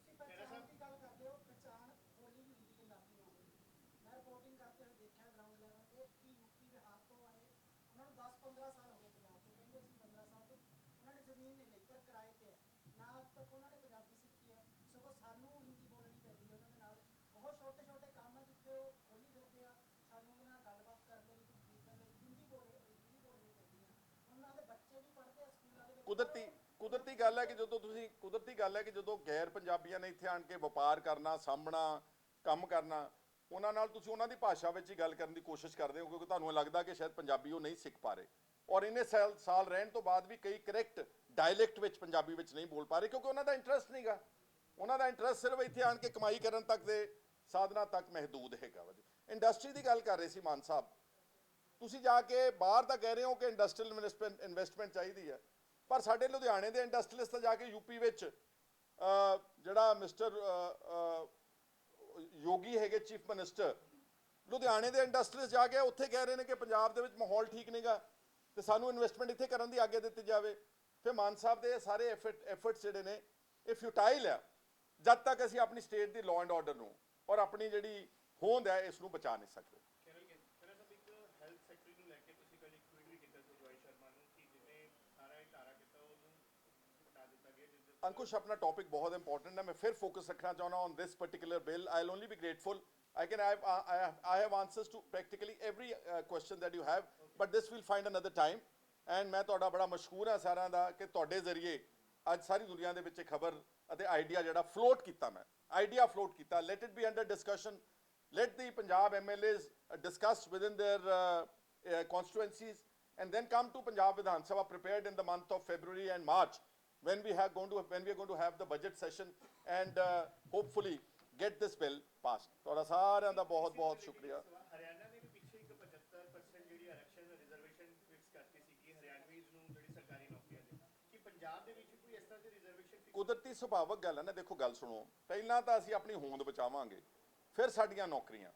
ਕੁਦਰਤੀ ਗੱਲ ਹੈ ਕਿ ਜਦੋਂ ਗੈਰ ਪੰਜਾਬੀਆਂ ਨੇ ਇੱਥੇ ਆਣ ਕੇ ਵਪਾਰ ਕਰਨਾ, ਸਾਂਭਣਾ, ਕੰਮ ਕਰਨਾ, ਉਹਨਾਂ ਨਾਲ ਤੁਸੀਂ ਉਹਨਾਂ ਦੀ ਭਾਸ਼ਾ ਵਿੱਚ ਹੀ ਗੱਲ ਕਰਨ ਦੀ ਕੋਸ਼ਿਸ਼ ਕਰਦੇ ਹੋ ਕਿਉਂਕਿ ਤੁਹਾਨੂੰ ਲੱਗਦਾ ਕਿ ਸ਼ਾਇਦ ਪੰਜਾਬੀ ਉਹ ਨਹੀਂ ਸਿੱਖ ਪਾ ਰਹੇ। ਔਰ ਇੰਨੇ ਸਾਲ ਰਹਿਣ ਤੋਂ ਬਾਅਦ ਵੀ ਕਈ ਕਰੈਕਟ ਡਾਇਲੈਕਟ ਵਿੱਚ ਪੰਜਾਬੀ ਵਿੱਚ ਨਹੀਂ ਬੋਲ ਪਾ ਰਹੇ ਕਿਉਂਕਿ ਉਹਨਾਂ ਦਾ ਇੰਟਰਸਟ ਨਹੀਂਗਾ। ਉਹਨਾਂ ਦਾ ਇੰਟਰਸਟ ਸਿਰਫ ਇੱਥੇ ਆਣ ਕੇ ਕਮਾਈ ਕਰਨ ਤੱਕ ਦੇ ਸਾਧਨਾਂ ਤੱਕ ਮਹਿਦੂਦ ਹੈਗਾ ਵਾ ਜੀ। ਇੰਡਸਟਰੀ ਦੀ ਗੱਲ ਕਰ ਰਹੇ ਸੀ ਮਾਨ ਸਾਹਿਬ, ਤੁਸੀਂ ਜਾ ਕੇ ਬਾਹਰ ਤਾਂ ਕਹਿ ਰਹੇ ਹੋ ਕਿ ਇੰਡਸਟਰੀਅਲ ਇਨਵੈਸਟਮੈਂਟ ਚਾਹੀਦੀ ਹੈ, ਪਰ ਸਾਡੇ ਲੁਧਿਆਣੇ ਦੇ ਇੰਡਸਟਰੀਅਲਿਸਟ ਜਾ ਕੇ ਯੂਪੀ ਵਿੱਚ ਜਿਹੜਾ ਮਿਸਟਰ ਯੋਗੀ ਹੈਗੇ ਚੀਫ ਮਿਨਿਸਟਰ, ਲੁਧਿਆਣੇ ਦੇ ਇੰਡਸਟਰੀਜ਼ ਜਾ ਕੇ ਉੱਥੇ ਕਹਿ ਰਹੇ ਨੇ ਕਿ ਪੰਜਾਬ ਦੇ ਵਿੱਚ ਮਾਹੌਲ ਠੀਕ ਨਹੀਂਗਾ ਤੇ ਸਾਨੂੰ ਇਨਵੈਸਟਮੈਂਟ ਇੱਥੇ ਕਰਨ ਦੀ ਆਗਿਆ ਦਿੱਤੀ ਜਾਵੇ। ਫਿਰ ਮਾਨ ਸਾਹਿਬ ਦੇ ਸਾਰੇ ਐਫਰਟਸ ਜਿਹੜੇ ਨੇ ਇਹ ਫਿਊਟਾਈਲ ਆ ਜਦ ਤੱਕ ਅਸੀਂ ਆਪਣੀ state the law and order ਨੂੰ ਔਰ ਆਪਣੀ ਜਿਹੜੀ ਹੋਂਦ ਹੈ ਇਸ ਨੂੰ ਬਚਾ ਨਹੀਂ ਸਕਦੇ। ਹੈਲਥ ਸੈਕਟਰੀ ਨੂੰ ਲੈ ਕੇ ਤੁਸੀਂ ਕੱਲ ਇੱਕ ਟਵੀਟ ਵੀ ਕੀਤਾ ਸੀ ਜੋਈ ਸ਼ਰਮਾ ਨੂੰ ਕਿ ਜਿਹਨੇ ਸਾਰਾ ਇਹ ਧਾਰਾ ਕੀਤਾ ਉਹਨੂੰ ਹਟਾ ਦਿੱਤਾ ਗਿਆ ਜਿਸ ਦੇ ਅੰਕੁਸ਼ ਆਪਣਾ ਟੌਪਿਕ ਬਹੁਤ ਇੰਪੋਰਟੈਂਟ ਹੈ। ਮੈਂ ਫਿਰ ਫੋਕਸ ਰੱਖਣਾ ਚਾਹੁੰਦਾ on this particular bill. I will only B grateful I have answers to practically every question that you have, but this we'll find another time. And ਮੈਂ ਤੁਹਾਡਾ ਬੜਾ ਮਸ਼ਕੂਰ ਹਾਂ ਸਾਰਿਆਂ ਦਾ ਕਿ ਤੁਹਾਡੇ ਜ਼ਰੀਏ ਅੱਜ ਸਾਰੀ ਦੁਨੀਆ ਦੇ ਵਿੱਚ ਇਹ ਖਬਰ ਅਤੇ ਆਈਡੀਆ ਜਿਹੜਾ ਫਲੋਟ ਕੀਤਾ, ਮੈਂ ਆਈਡੀਆ ਫਲੋਟ ਕੀਤਾ। Let it be under discussion, let the Punjab MLAs discuss within their constituencies and then come to Punjab Vidhan Sabha prepared in the month of February and March when we are going to have the budget session and hopefully get this bill passed. ਤੁਹਾਡਾ ਸਾਰਿਆਂ ਦਾ ਬਹੁਤ ਬਹੁਤ ਸ਼ੁਕਰੀਆ। ਹਰਿਆਣਾ ਨੇ ਵੀ ਪਿੱਛੇ ਇੱਕ 75% ਜਿਹੜੀ ਆਰਕਸ਼ਣ reservation fix ਕਰਤੀ ਸੀ ਕਿ ਹਰਿਆਣਵੀਜ਼ ਨੂੰ ਜਿਹੜੀ ਸਰਕਾਰੀ ਨੌਕਰੀਆਂ ਦੇ ਕਿ ਪੰਜਾਬ ਦੇ ਵਿੱਚ ਕੋਈ ਇਸ ਤਰ੍ਹਾਂ ਦੀ ਰਿਜ਼ਰਵੇਸ਼ਨ ਕੁਦਰਤੀ ਸੁਭਾਵਕ ਗੱਲ ਹੈ ਨਾ। ਦੇਖੋ ਗੱਲ ਸੁਣੋ, ਪਹਿਲਾਂ ਤਾਂ ਅਸੀਂ ਆਪਣੀ ਹੋਂਦ ਬਚਾਵਾਂਗੇ, ਫਿਰ ਸਾਡੀਆਂ ਨੌਕਰੀਆਂ।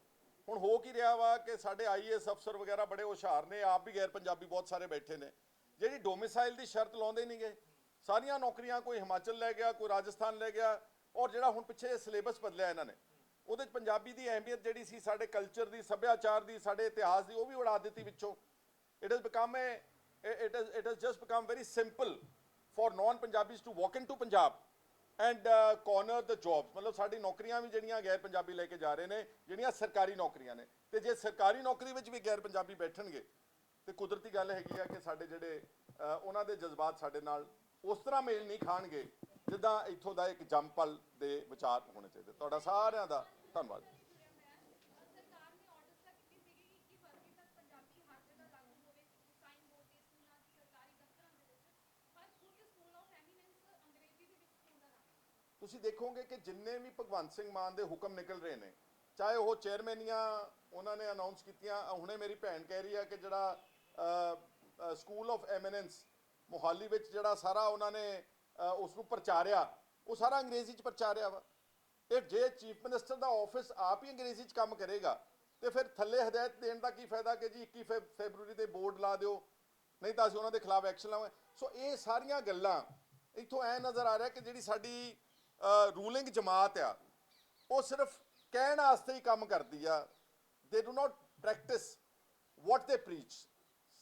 ਹੁਣ ਹੋ ਕੀ ਰਿਹਾ ਵਾ ਕਿ ਸਾਡੇ ਆਈਏਐਸ ਅਫਸਰ ਵਗੈਰਾ ਬੜੇ ਹੁਸ਼ਿਆਰ ਨੇ, ਆਪ ਵੀ ਗੈਰ ਪੰਜਾਬੀ ਬਹੁਤ ਸਾਰੇ ਬੈਠੇ ਨੇ, ਜਿਹੜੀ ਡੋਮਿਸਾਈਲ ਦੀ ਸ਼ਰਤ ਲਾਉਂਦੇ ਨਹੀਂਗੇ। ਸਾਰੀਆਂ ਨੌਕਰੀਆਂ ਕੋਈ ਹਿਮਾਚਲ ਲੈ ਗਿਆ, ਕੋਈ ਰਾਜਸਥਾਨ ਲੈ ਗਿਆ, ਔਰ ਜਿਹੜਾ ਹੁਣ ਪਿੱਛੇ ਸਿਲੇਬਸ ਬਦਲਿਆ ਇਹਨਾਂ ਨੇ ਉਹਦੇ 'ਚ ਪੰਜਾਬੀ ਦੀ ਅਹਿਮੀਅਤ ਜਿਹੜੀ ਸੀ, ਸਾਡੇ ਕਲਚਰ ਦੀ, ਸੱਭਿਆਚਾਰ ਦੀ, ਸਾਡੇ ਇਤਿਹਾਸ ਦੀ, ਉਹ ਵੀ ਉਡਾ ਦਿੱਤੀ ਵਿੱਚੋਂ। It has just become very simple for non Punjabis to walk into Punjab and corner the jobs। ਮਤਲਬ ਸਾਡੀ ਨੌਕਰੀਆਂ ਵੀ ਜਿਹੜੀਆਂ ਗੈਰ ਪੰਜਾਬੀ ਲੈ ਕੇ ਜਾ ਰਹੇ ਨੇ, ਜਿਹੜੀਆਂ ਸਰਕਾਰੀ ਨੌਕਰੀਆਂ ਨੇ, ਤੇ ਜੇ ਸਰਕਾਰੀ ਨੌਕਰੀ ਵਿੱਚ ਵੀ ਗੈਰ ਪੰਜਾਬੀ ਬੈਠਣਗੇ ਤੇ ਕੁਦਰਤੀ ਗੱਲ ਹੈਗੀ ਆ ਕਿ ਸਾਡੇ ਜਿਹੜੇ ਉਹਨਾਂ ਦੇ ਜਜ਼ਬਾਤ ਸਾਡੇ ਨਾਲ ਉਸ ਤਰ੍ਹਾਂ ਮੇਲ ਨਹੀਂ ਖਾਣਗੇ ਜਿੱਦਾਂ ਇੱਥੋਂ ਦਾ ਇੱਕ ਜੰਮਪਲ ਦੇ ਵਿਚਾਰ ਹੋਣੇ ਚਾਹੀਦੇ। ਤੁਹਾਡਾ ਸਾਰਿਆਂ ਦਾ ਧੰਨਵਾਦ। ਸਰਕਾਰ ਨੇ ਆਰਡਰਸ ਤਾਂ ਕੀਤੀ ਸੀਗੀ ਕਿ 21 ਫਰਵਰੀ ਤੱਕ ਪੰਜਾਬੀ ਹਰ ਜਗ੍ਹਾ ਲਾਗੂ ਹੋਵੇ, ਸਾਈਨ ਬੋਰਡ ਤੇ ਸਕੂਲਾਂ, ਸਰਕਾਰੀ ਦਫ਼ਤਰਾਂ ਦੇ ਵਿੱਚ, ਪਰ ਕੁਝ ਸਕੂਲ ਆਫ ਐਮੀਨੈਂਸ ਅੰਗਰੇਜ਼ੀ ਦੇ ਵਿੱਚ ਸਕੂਲ ਦਾ ਨਾਮ। ਤੁਸੀਂ ਦੇਖੋਗੇ ਕਿ ਜਿੰਨੇ ਵੀ ਭਗਵੰਤ ਸਿੰਘ ਮਾਨ ਦੇ ਹੁਕਮ ਨਿਕਲ ਰਹੇ ਨੇ, ਚਾਹੇ ਉਹ ਚੇਅਰਮੈਨੀਆਂ ਉਹਨਾਂ ਨੇ ਅਨਾਉਂਸ ਕੀਤੀਆਂ, ਹੁਣੇ ਮੇਰੀ ਭੈਣ ਕਹਿ ਰਹੀ ਹੈ ਕਿ ਜਿਹੜਾ ਸਕੂਲ ਆਫ ਐਮੀਨੈਂਸ ਮੋਹਾਲੀ ਵਿੱਚ ਜਿਹੜਾ ਸਾਰਾ ਉਹਨਾਂ ਨੇ ਉਸ ਨੂੰ ਪ੍ਰਚਾਰਿਆ, ਉਹ ਸਾਰਾ ਅੰਗਰੇਜ਼ੀ 'ਚ ਪ੍ਰਚਾਰਿਆ ਵਾ। ਇਹ ਜੇ ਚੀਫ ਮਿਨਿਸਟਰ ਦਾ ਆਫਿਸ ਆਪ ਹੀ ਅੰਗਰੇਜ਼ੀ 'ਚ ਕੰਮ ਕਰੇਗਾ ਤੇ ਫਿਰ ਥੱਲੇ ਹਦਾਇਤ ਦੇਣ ਦਾ ਕੀ ਫਾਇਦਾ ਕਿ ਜੀ 21 ਫਰਵਰੀ ਦੇ ਬੋਰਡ ਲਾ ਦਿਓ, ਨਹੀਂ ਤਾਂ ਅਸੀਂ ਉਹਨਾਂ ਦੇ ਖਿਲਾਫ ਐਕਸ਼ਨ ਲਵਾਂਗੇ। ਸੋ ਇਹ ਸਾਰੀਆਂ ਗੱਲਾਂ ਇੱਥੋਂ ਐ ਨਜ਼ਰ ਆ ਰਿਹਾ ਕਿ ਜਿਹੜੀ ਸਾਡੀ ਰੂਲਿੰਗ ਜਮਾਤ ਆ ਉਹ ਸਿਰਫ ਕਹਿਣ ਵਾਸਤੇ ਹੀ ਕੰਮ ਕਰਦੀ ਆ। ਦੇ ਡੂ ਨਾਟ ਪ੍ਰੈਕਟਿਸ ਵਾਟ ਦੇ ਪ੍ਰੀਚ।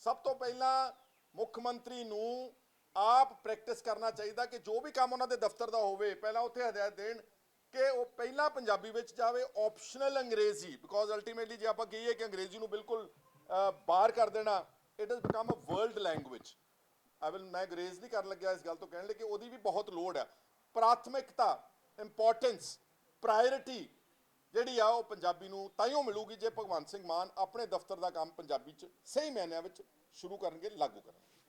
ਸਭ ਤੋਂ ਪਹਿਲਾਂ ਮੁੱਖ ਮੰਤਰੀ ਨੂੰ ਆਪ ਪ੍ਰੈਕਟਿਸ ਕਰਨਾ ਚਾਹੀਦਾ ਕਿ ਜੋ ਵੀ ਕੰਮ ਉਹਨਾਂ ਦੇ ਦਫ਼ਤਰ ਦਾ ਹੋਵੇ, ਪਹਿਲਾਂ ਉੱਥੇ ਹਦਾਇਤ ਦੇਣ ਕਿ ਉਹ ਪਹਿਲਾਂ ਪੰਜਾਬੀ ਵਿੱਚ ਜਾਵੇ, ਆਪਸ਼ਨਲ ਅੰਗਰੇਜ਼ੀ, ਬਿਕੋਜ਼ ਅਲਟੀਮੇਟਲੀ ਜੇ ਆਪਾਂ ਕਹੀਏ ਕਿ ਅੰਗਰੇਜ਼ੀ ਨੂੰ ਬਿਲਕੁਲ ਬਾਹਰ ਕਰ ਦੇਣਾ, it has become a world language. ਮੈਂ ਅੰਗਰੇਜ਼ ਨਹੀਂ ਕਰਨ ਲੱਗਿਆ ਇਸ ਗੱਲ ਤੋਂ ਕਹਿਣ ਲਈ ਕਿ ਉਹਦੀ ਵੀ ਬਹੁਤ ਲੋੜ ਹੈ। ਪ੍ਰਾਥਮਿਕਤਾ, ਇੰਪੋਰਟੈਂਸ, ਪ੍ਰਾਇੋਰਿਟੀ ਜਿਹੜੀ ਆ ਉਹ ਪੰਜਾਬੀ ਨੂੰ ਤਾਈਓ ਮਿਲੂਗੀ ਜੇ ਭਗਵੰਤ ਸਿੰਘ ਮਾਨ ਆਪਣੇ ਦਫ਼ਤਰ ਦਾ ਕੰਮ ਪੰਜਾਬੀ 'ਚ ਸਹੀ ਮਾਇਨਿਆਂ ਵਿੱਚ ਸ਼ੁਰੂ ਕਰਨਗੇ, ਲਾਗੂ ਕਰਨਗੇ।